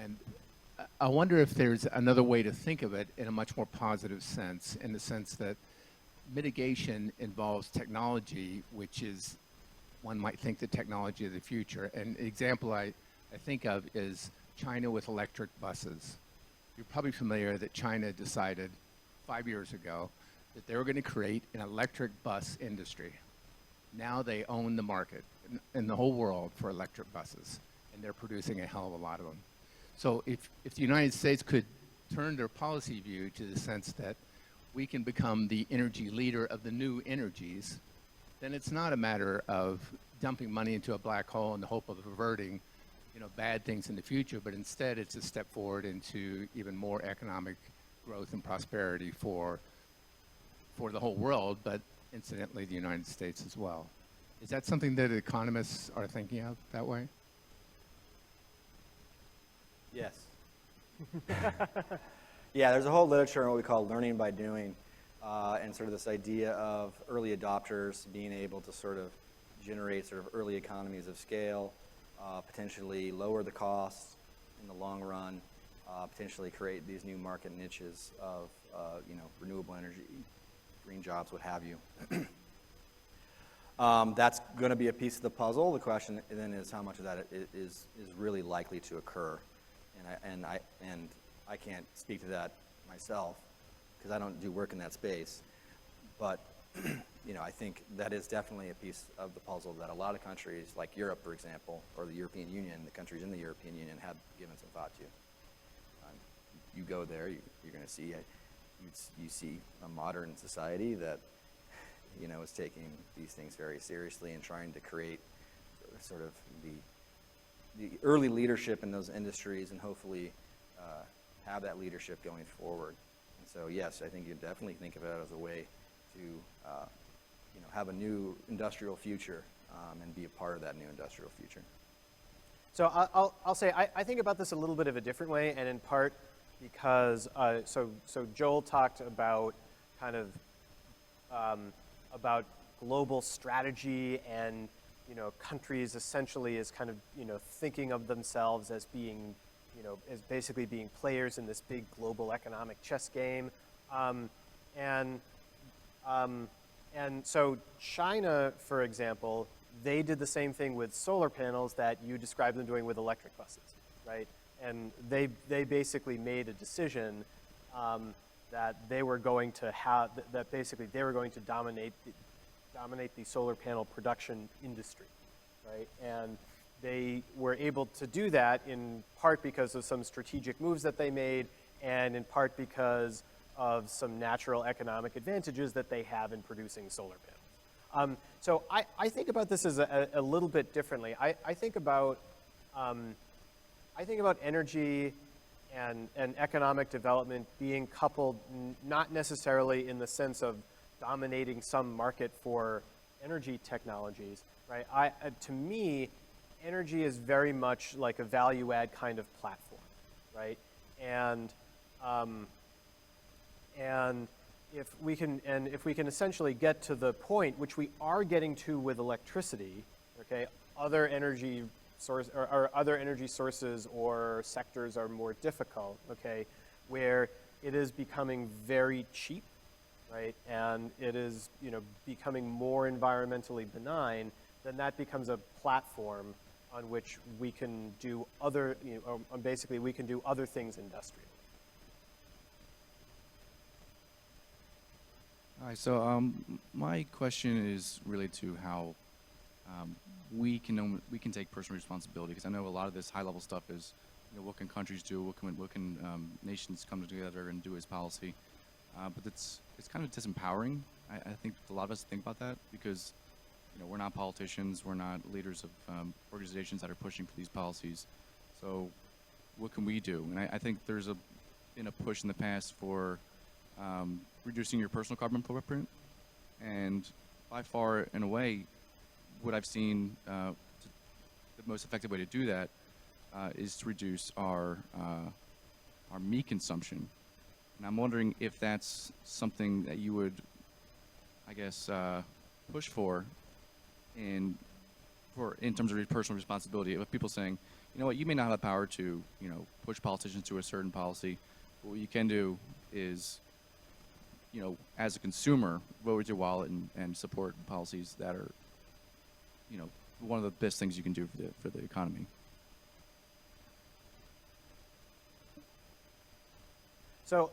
And I wonder if there's another way to think of it in a much more positive sense, in the sense that mitigation involves technology, which is, one might think, the technology of the future. And the example I think of is China with electric buses. You're probably familiar that China decided 5 years ago that they were going to create an electric bus industry. Now they own the market in the whole world for electric buses, and they're producing a hell of a lot of them. So if the United States could turn their policy view to the sense that we can become the energy leader of the new energies, then it's not a matter of dumping money into a black hole in the hope of averting, you know, bad things in the future, but instead it's a step forward into even more economic growth and prosperity for the whole world, but incidentally the United States as well. Is that something that economists are thinking of that way? Yes. Yeah, there's a whole literature on what we call learning by doing, and sort of this idea of early adopters being able to sort of generate sort of early economies of scale, potentially lower the costs in the long run, potentially create these new market niches of you know, renewable energy, green jobs, what have you. That's going to be a piece of the puzzle. The question then is how much of that is really likely to occur, and I can't speak to that myself because I don't do work in that space. But you know, I think that is definitely a piece of the puzzle that a lot of countries, like Europe, for example, or the European Union, the countries in the European Union, have given some thought to. You go there, you're going to see you see a modern society that, you know, is taking these things very seriously and trying to create sort of the early leadership in those industries, and hopefully have that leadership going forward. And so, yes, I think you definitely think of it as a way to, you know, have a new industrial future and be a part of that new industrial future. So I'll say I think about this a little bit of a different way, and in part because so Joel talked about kind of about global strategy and, you know, countries essentially as kind of, you know, thinking of themselves as being, you know, as basically being players in this big global economic chess game, and so China, for example, they did the same thing with solar panels that you described them doing with electric buses, right? And they basically made a decision that they were going to have, that basically they were going to dominate the solar panel production industry, right? And they were able to do that in part because of some strategic moves that they made, and in part because of some natural economic advantages that they have in producing solar panels. So I think about this as a little bit differently. I think about energy and economic development being coupled, not necessarily in the sense of dominating some market for energy technologies, right? To me, energy is very much like a value-add kind of platform, right? And if we can essentially get to the point which we are getting to with electricity, okay, other energy sources or sectors are more difficult, okay, where it is becoming very cheap, right, and it is, you know, becoming more environmentally benign, then that becomes a platform on which we can do other, you know, basically we can do other things industrially. Hi, so my question is related to how we can take personal responsibility, because I know a lot of this high-level stuff is, you know, what can countries do, what can nations come together and do as policy, but it's kind of disempowering. I think a lot of us think about that because, you know, we're not politicians, we're not leaders of organizations that are pushing for these policies. So what can we do? And I think there's been a push in the past for reducing your personal carbon footprint, and by far, in a way, what I've seen the most effective way to do that is to reduce our meat consumption. And I'm wondering if that's something that you would, I guess, push for in terms of your personal responsibility. Of people saying, you know what, you may not have the power to, you know, push politicians to a certain policy, but what you can do is, you know, as a consumer, vote with your wallet and support policies that are, you know, one of the best things you can do for the economy. So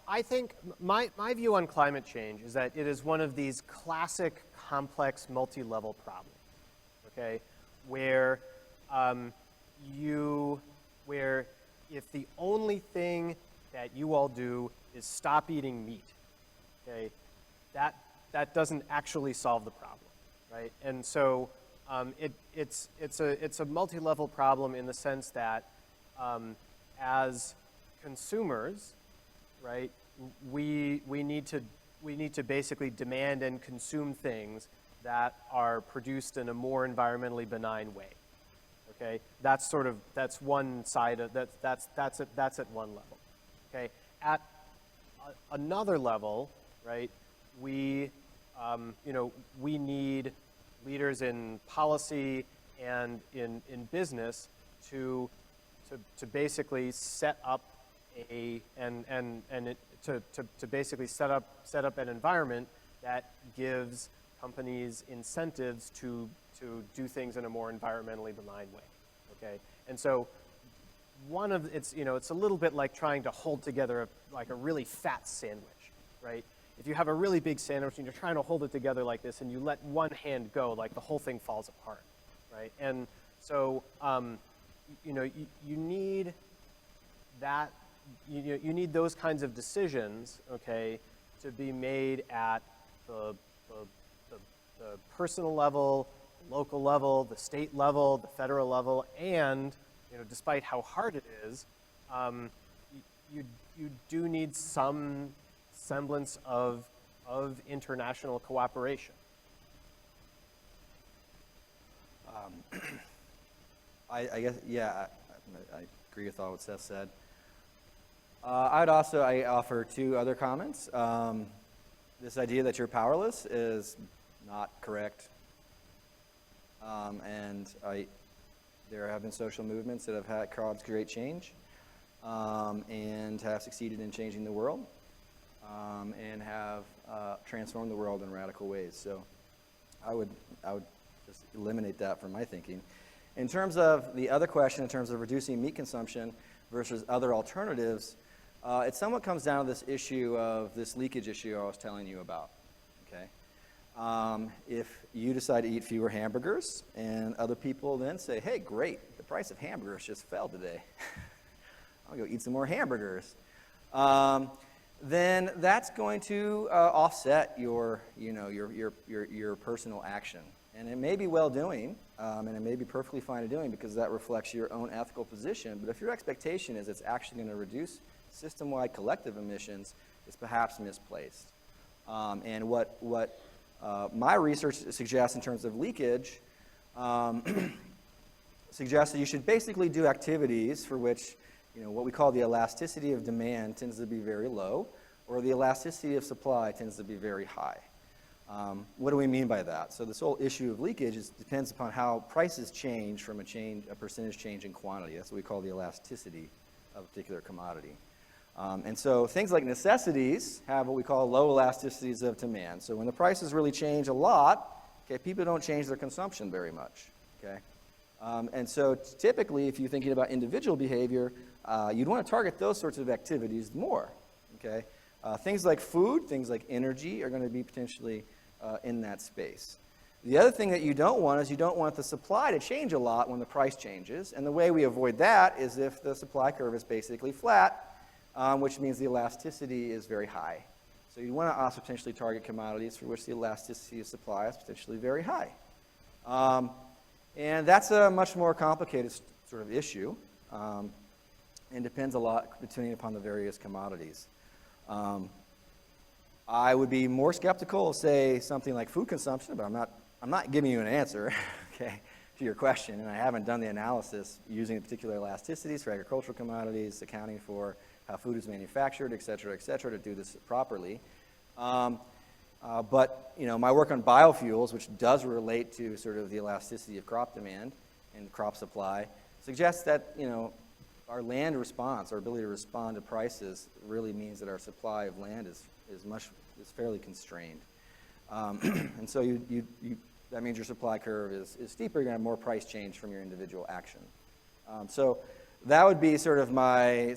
I think my view on climate change is that it is one of these classic complex multi-level problems, okay, where if the only thing that you all do is stop eating meat, okay, that doesn't actually solve the problem, right? And so it's a multi-level problem in the sense that as consumers, right, we need to basically demand and consume things that are produced in a more environmentally benign way. Okay, that's one side of that's at one level. Okay, at another level, right, we need leaders in policy and in business to basically set up basically set up an environment that gives companies incentives to do things in a more environmentally benign way. Okay, and so it's a little bit like trying to hold together a really fat sandwich, right? If you have a really big sandwich and you're trying to hold it together like this, and you let one hand go, like the whole thing falls apart, right? And so you need that. You need those kinds of decisions, okay, to be made at the personal level, the local level, the state level, the federal level, and, you know, despite how hard it is, you do need some semblance of international cooperation. I guess, yeah, I agree with all what Seth said. I offer two other comments. This idea that you're powerless is not correct. There have been social movements that have caused great change and have succeeded in changing the world and have transformed the world in radical ways. So I would just eliminate that from my thinking. In terms of the other question, in terms of reducing meat consumption versus other alternatives, it somewhat comes down to this issue of this leakage issue I was telling you about. Okay? If you decide to eat fewer hamburgers, and other people then say, hey, great, the price of hamburgers just fell today. I'll go eat some more hamburgers. Then that's going to offset your personal action. And it may be well-doing, and it may be perfectly fine to doing because that reflects your own ethical position. But if your expectation is it's actually going to reduce system-wide collective emissions, it's perhaps misplaced. And what my research suggests in terms of leakage suggests that you should basically do activities for which what we call the elasticity of demand tends to be very low, or the elasticity of supply tends to be very high. What do we mean by that? So this whole issue of leakage depends upon how prices change from a percentage change in quantity. That's what we call the elasticity of a particular commodity. And so things like necessities have what we call low elasticities of demand. So when the prices really change a lot, okay, people don't change their consumption very much. Okay? And so typically, if you're thinking about individual behavior, you'd want to target those sorts of activities more. Okay? Things like food, things like energy are going to be potentially in that space. The other thing that you don't want is you don't want the supply to change a lot when the price changes. And the way we avoid that is if the supply curve is basically flat, which means the elasticity is very high. So you want to also potentially target commodities for which the elasticity of supply is potentially very high. And that's a much more complicated sort of issue, and depends a lot depending upon the various commodities. I would be more skeptical of, say, something like food consumption, but I'm not giving you an answer, okay, to your question, and I haven't done the analysis using particular elasticities for agricultural commodities, accounting for how food is manufactured, et cetera, to do this properly. But my work on biofuels, which does relate to sort of the elasticity of crop demand and crop supply, suggests that our land response, our ability to respond to prices, really means that our supply of land is fairly constrained. And so that means your supply curve is steeper. You're going to have more price change from your individual action. So that would be sort of my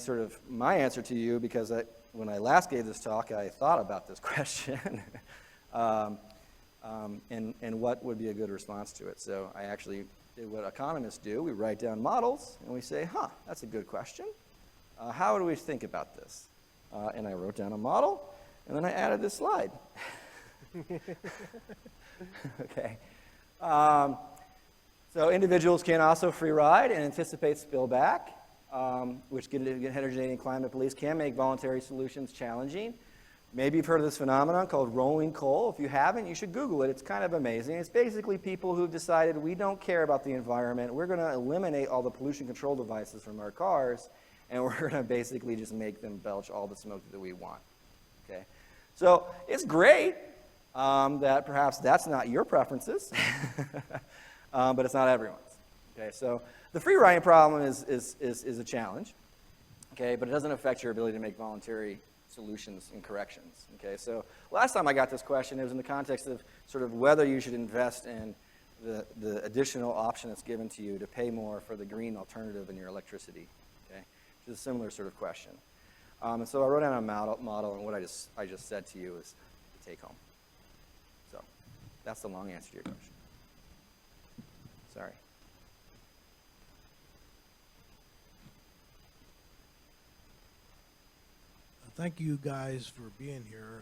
answer to you, because when I last gave this talk, I thought about this question and what would be a good response to it. So I actually did what economists do. We write down models and we say, that's a good question. How do we think about this? And I wrote down a model, and then I added this slide. Okay. So individuals can also free ride and anticipate spillback, which, given heterogeneity in climate beliefs, can make voluntary solutions challenging. Maybe you've heard of this phenomenon called rolling coal. If you haven't, you should Google it. It's kind of amazing. It's basically people who've decided we don't care about the environment. We're going to eliminate all the pollution control devices from our cars, and we're going to basically just make them belch all the smoke that we want. Okay? So it's great that perhaps that's not your preferences, but it's not everyone's. Okay? So the free riding problem is a challenge, okay, but it doesn't affect your ability to make voluntary solutions and corrections. Okay, so last time I got this question, it was in the context of sort of whether you should invest in the additional option that's given to you to pay more for the green alternative in your electricity. Okay, which is a similar sort of question. And so I wrote down a model, and what I just said to you is the take home. So that's the long answer to your question. Sorry. Thank you guys for being here.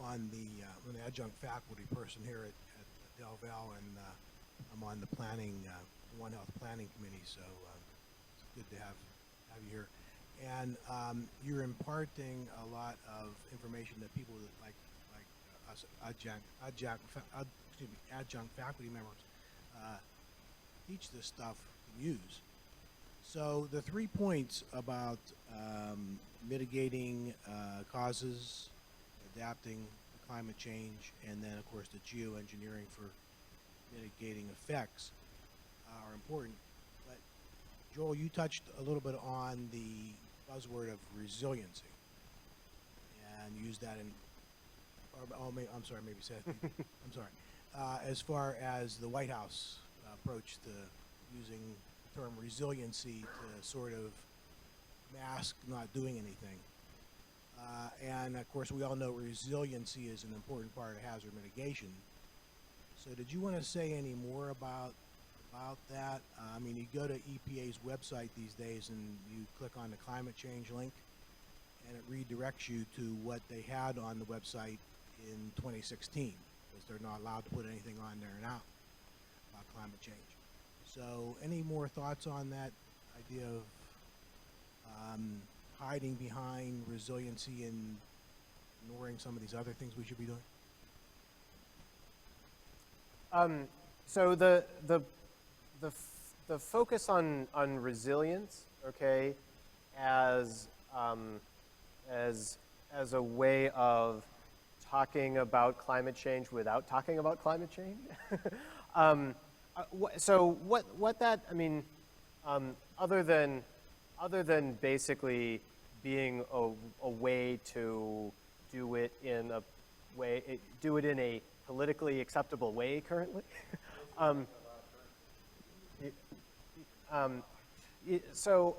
I'm an adjunct faculty person here at Del Val, and I'm on the One Health Planning Committee, so it's good to have you here. And you're imparting a lot of information that people like us adjunct faculty members teach this stuff and use. So the 3 points about mitigating causes, adapting to climate change, and then, of course, the geoengineering for mitigating effects are important. But, Joel, you touched a little bit on the buzzword of resiliency and used that I'm sorry, maybe Seth. I'm sorry. As far as the White House approach to using the term resiliency to sort of mask not doing anything. And of course, we all know resiliency is an important part of hazard mitigation. So did you want to say any more about that? I mean, you go to EPA's website these days and you click on the climate change link, and it redirects you to what they had on the website in 2016, because they're not allowed to put anything on there now about climate change. So any more thoughts on that idea of hiding behind resiliency and ignoring some of these other things we should be doing? So the focus on resilience, okay, as a way of talking about climate change without talking about climate change. So what that, I mean, other than basically being a way to do it in a politically acceptable way currently. So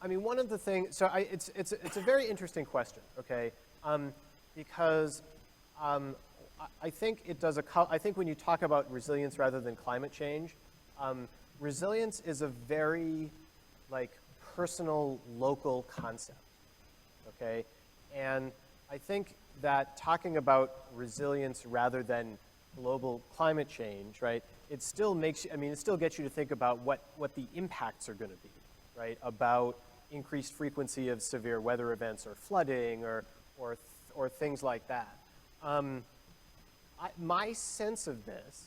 I mean, one of the things. So it's a very interesting question, okay? Because I think it does I think when you talk about resilience rather than climate change, resilience is a very personal, local concept, okay? And I think that talking about resilience rather than global climate change, right, it still makes you, I mean, it still gets you to think about what the impacts are going to be, right, about increased frequency of severe weather events or flooding or things like that. My sense of this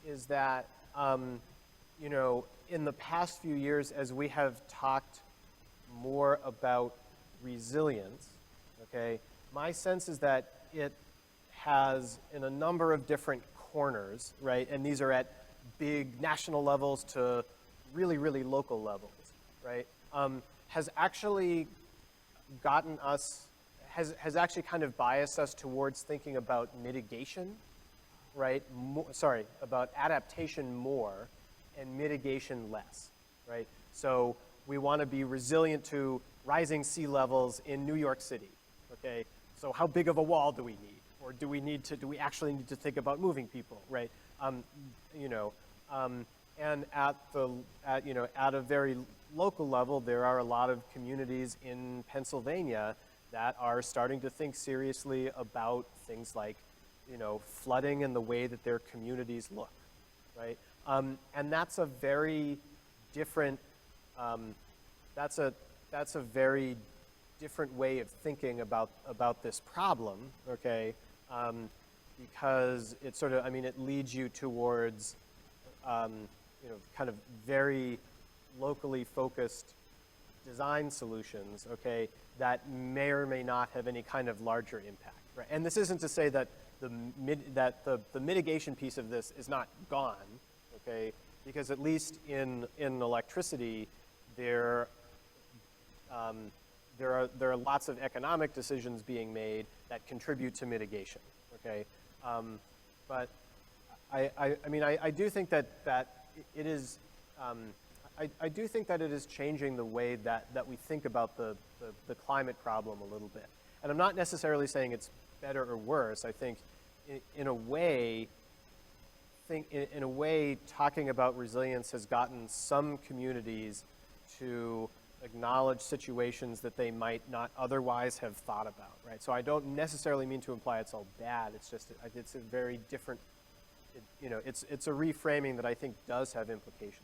is that, you know, in the past few years, as we have talked more about resilience, okay, my sense is that it has, in a number of different corners, right, and these are at big national levels to really, really local levels, right, has actually gotten us, has actually kind of biased us towards thinking about mitigation, right, about adaptation more and mitigation less, right? So we want to be resilient to rising sea levels in New York City, okay? So how big of a wall do we need? Or do we actually need to think about moving people, right? You know, and at a very local level, there are a lot of communities in Pennsylvania that are starting to think seriously about things like, you know, flooding and the way that their communities look, right? And that's a very different, that's a very different way of thinking about this problem, okay? Because it sort of, I mean, it leads you towards, you know, kind of very locally focused design solutions, okay, that may or may not have any kind of larger impact, right? And this isn't to say that the mitigation piece of this is not gone, okay, because at least in electricity, there are lots of economic decisions being made that contribute to mitigation, okay? But I mean, I do think that it is, I do think that it is changing the way that we think about the climate problem a little bit. And I'm not necessarily saying it's better or worse. I think in a way, talking about resilience has gotten some communities to acknowledge situations that they might not otherwise have thought about, right? So I don't necessarily mean to imply it's all bad. It's just, it's a very different, you know, it's a reframing that I think does have implications.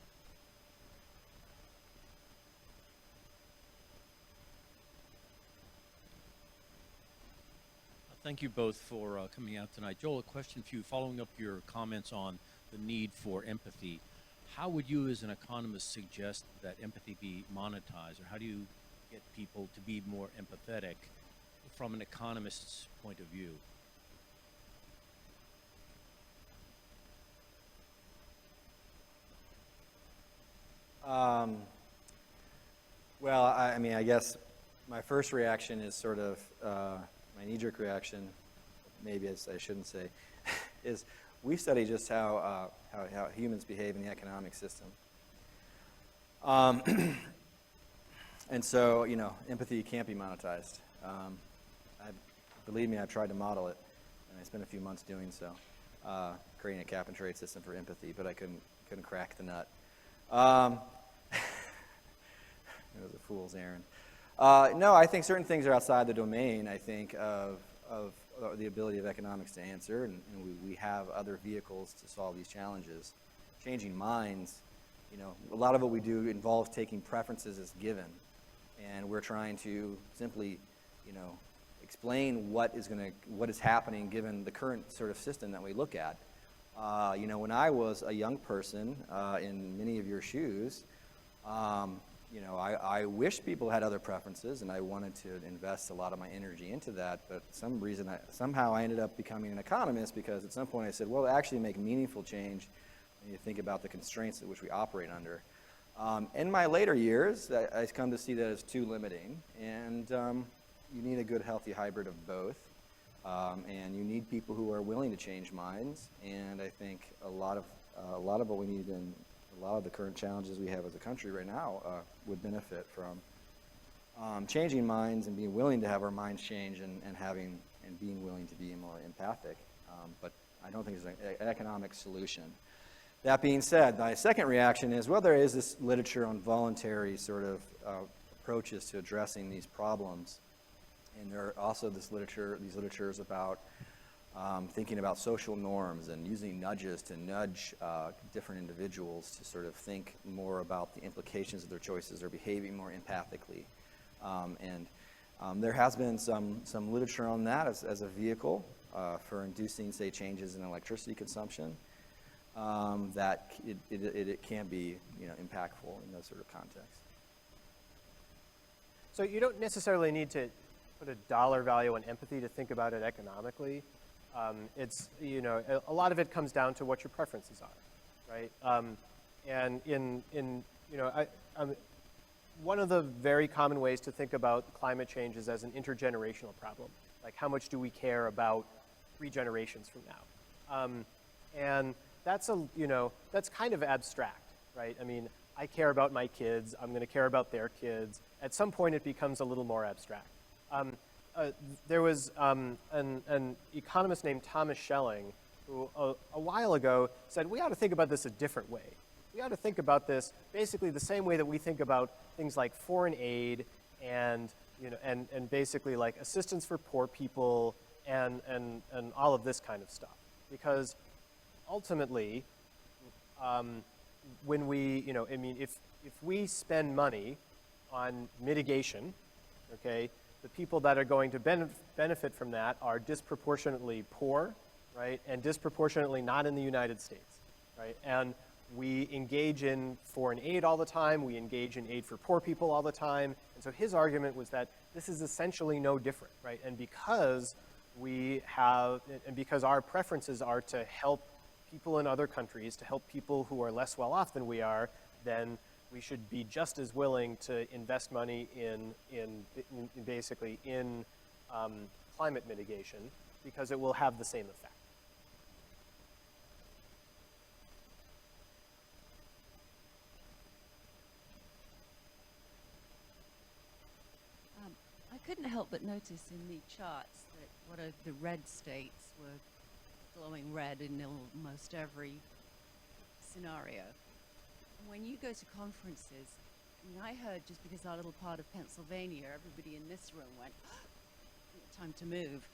Thank you both for coming out tonight. Joel, a question for you, following up your comments on the need for empathy. How would you as an economist suggest that empathy be monetized, or how do you get people to be more empathetic from an economist's point of view? Well, I mean, I guess my first reaction is sort of, my knee-jerk reaction, maybe I shouldn't say, is we study just how humans behave in the economic system. And so, empathy can't be monetized. Believe me, I've tried to model it, and I spent a few months doing so, creating a cap and trade system for empathy, but I couldn't crack the nut. It was a fool's errand. No, I think certain things are outside the domain, I think, of the ability of economics to answer, and we have other vehicles to solve these challenges. Changing minds, a lot of what we do involves taking preferences as given, and we're trying to simply, explain what is happening given the current sort of system that we look at. When I was a young person in many of your shoes, I wish people had other preferences, and I wanted to invest a lot of my energy into that, but somehow I ended up becoming an economist because at some point I said, well, to actually make meaningful change, you think about the constraints at which we operate under. In my later years, I've come to see that as too limiting, and you need a good, healthy hybrid of both, and you need people who are willing to change minds, and I think a lot of what we need in a lot of the current challenges we have as a country right now would benefit from changing minds and being willing to have our minds change and being willing to be more empathic, but I don't think there's an economic solution. That being said, my second reaction is, well, there is this literature on voluntary sort of approaches to addressing these problems. And there are also these literatures about thinking about social norms and using nudges to nudge different individuals to sort of think more about the implications of their choices or behaving more empathically. There has been some literature on that as a vehicle for inducing, say, changes in electricity consumption. That it can be impactful in those sort of contexts. So you don't necessarily need to put a dollar value on empathy to think about it economically. It's a lot of it comes down to what your preferences are, right? And one of the very common ways to think about climate change is as an intergenerational problem. Like, how much do we care about 3 generations from now? And that's that's kind of abstract, right? I mean, I care about my kids. I'm going to care about their kids. At some point, it becomes a little more abstract. There was an economist named Thomas Schelling who a while ago said, we ought to think about this a different way. We ought to think about this basically the same way that we think about things like foreign aid and basically like assistance for poor people and all of this kind of stuff. Because ultimately, when we, if we spend money on mitigation, okay, the people that are going to benefit from that are disproportionately poor, right, and disproportionately not in the United States, right? And we engage in foreign aid all the time. We engage in aid for poor people all the time. And so his argument was that this is essentially no different, right? And because because our preferences are to help people in other countries, to help people who are less well off than we are, then we should be just as willing to invest money in basically in climate mitigation, because it will have the same effect. I couldn't help but notice in the charts that what are the red states were glowing red in almost every scenario. When you go to conferences, I heard, just because our little part of Pennsylvania, everybody in this room went, time to move.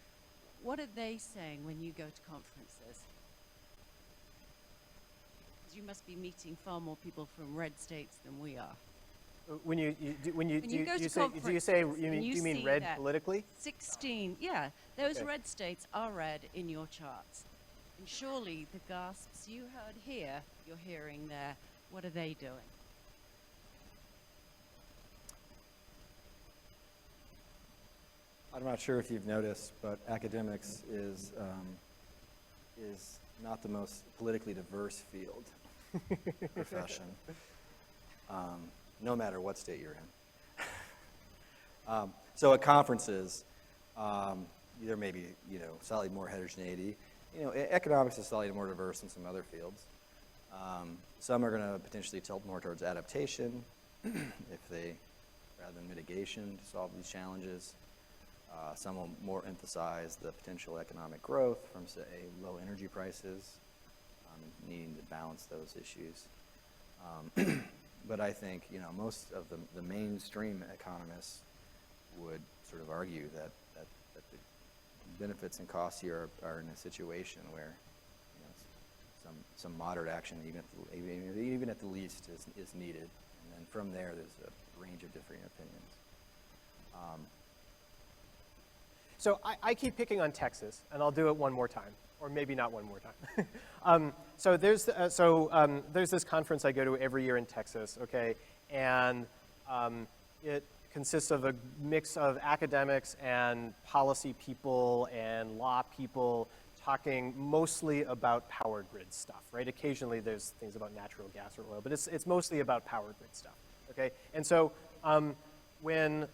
What are they saying when you go to conferences? Because you must be meeting far more people from red states than we are. When you mean red politically? 16, yeah, those Okay. red states are red in your charts. And surely the gasps you heard here, you're hearing there. What are they doing? I'm not sure if you've noticed, but academics is not the most politically diverse field, profession, no matter what state you're in. So at conferences, there may be slightly more heterogeneity, economics is slightly more diverse than some other fields. Some are going to potentially tilt more towards adaptation, if they, rather than mitigation to solve these challenges. Some will more emphasize the potential economic growth from, say, low energy prices, needing to balance those issues. But I think, most of the mainstream economists would sort of argue that the benefits and costs here are in a situation where some moderate action, even at the least, is needed. And then from there, there's a range of differing opinions. So I keep picking on Texas, and I'll do it one more time, or maybe not one more time. So there's this conference I go to every year in Texas, okay, and it consists of a mix of academics and policy people and law people talking mostly about power grid stuff, right? Occasionally there's things about natural gas or oil, but it's mostly about power grid stuff, okay? And so when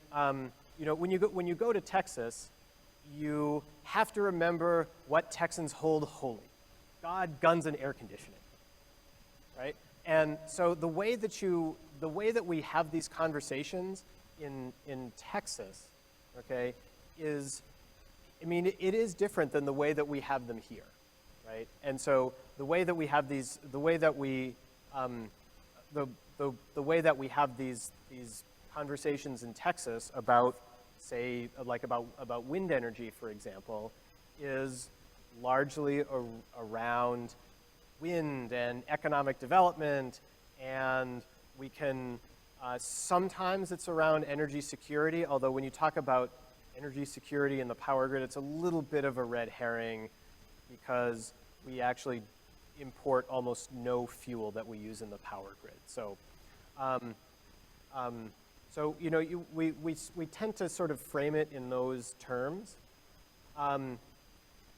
you go to Texas, you have to remember what Texans hold holy: God, guns, and air conditioning, right? And so the way that we have these conversations in Texas, okay, it is different than the way that we have them here, right? And so the way that we have these conversations in Texas about, say, like about wind energy, for example, is largely around wind and economic development, and we can, sometimes it's around energy security, although when you talk about energy security in the power grid, it's a little bit of a red herring because we actually import almost no fuel that we use in the power grid. So, we tend to sort of frame it in those terms.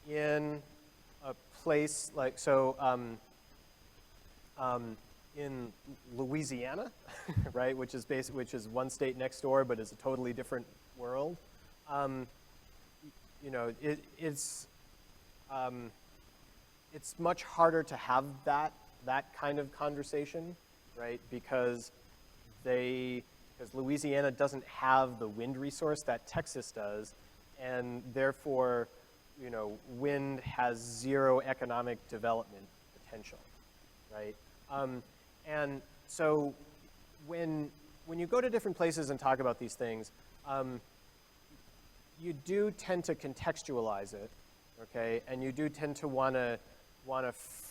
In a place like, in Louisiana, right, which is one state next door, but is a totally different world. It's much harder to have that kind of conversation, right, because Louisiana doesn't have the wind resource that Texas does, and therefore, wind has zero economic development potential, right? And so when you go to different places and talk about these things, you do tend to contextualize it, okay? And you do tend to want to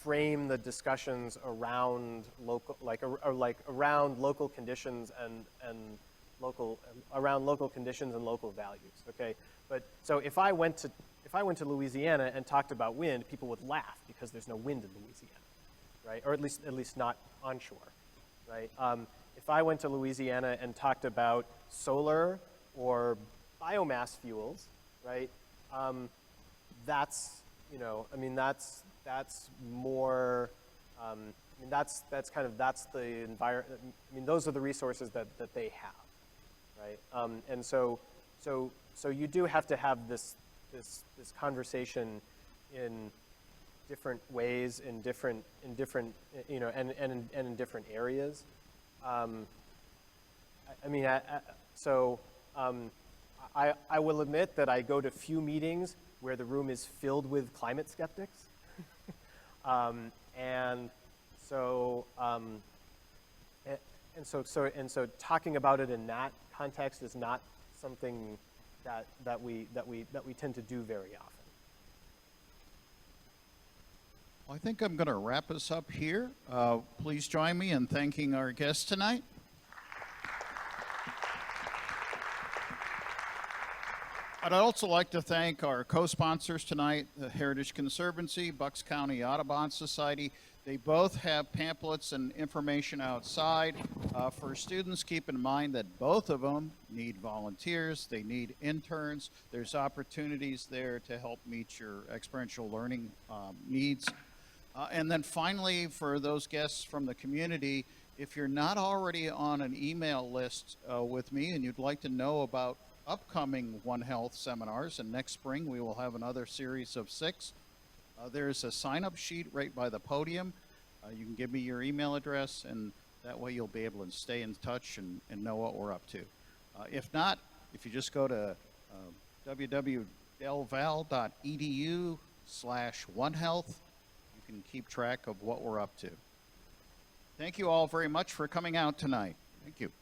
frame the discussions around local, around local conditions and local conditions and local values, okay? But so if I went to Louisiana and talked about wind, people would laugh because there's no wind in Louisiana, right? Or at least not onshore, right? If I went to Louisiana and talked about solar or biomass fuels, right? That's more. That's the environment. Those are the resources that they have, right? And so you do have to have this conversation in different ways, in different and in different areas. I will admit that I go to few meetings where the room is filled with climate skeptics. And so talking about it in that context is not something that we tend to do very often. Well, I think I'm going to wrap us up here. Please join me in thanking our guests tonight. I'd also like to thank our co-sponsors tonight, the Heritage Conservancy, Bucks County Audubon Society. They both have pamphlets and information outside. For students, keep in mind that both of them need volunteers. They need interns. There's opportunities there to help meet your experiential learning needs. And then finally, for those guests from the community, if you're not already on an email list with me and you'd like to know about upcoming One Health seminars, and next spring we will have another series of 6, There's a sign-up sheet right by the podium. You can give me your email address, and that way you'll be able to stay in touch and know what we're up to. If not, if you just go to www.delval.edu/onehealth, you can keep track of what we're up to. Thank you all very much for coming out tonight. Thank you.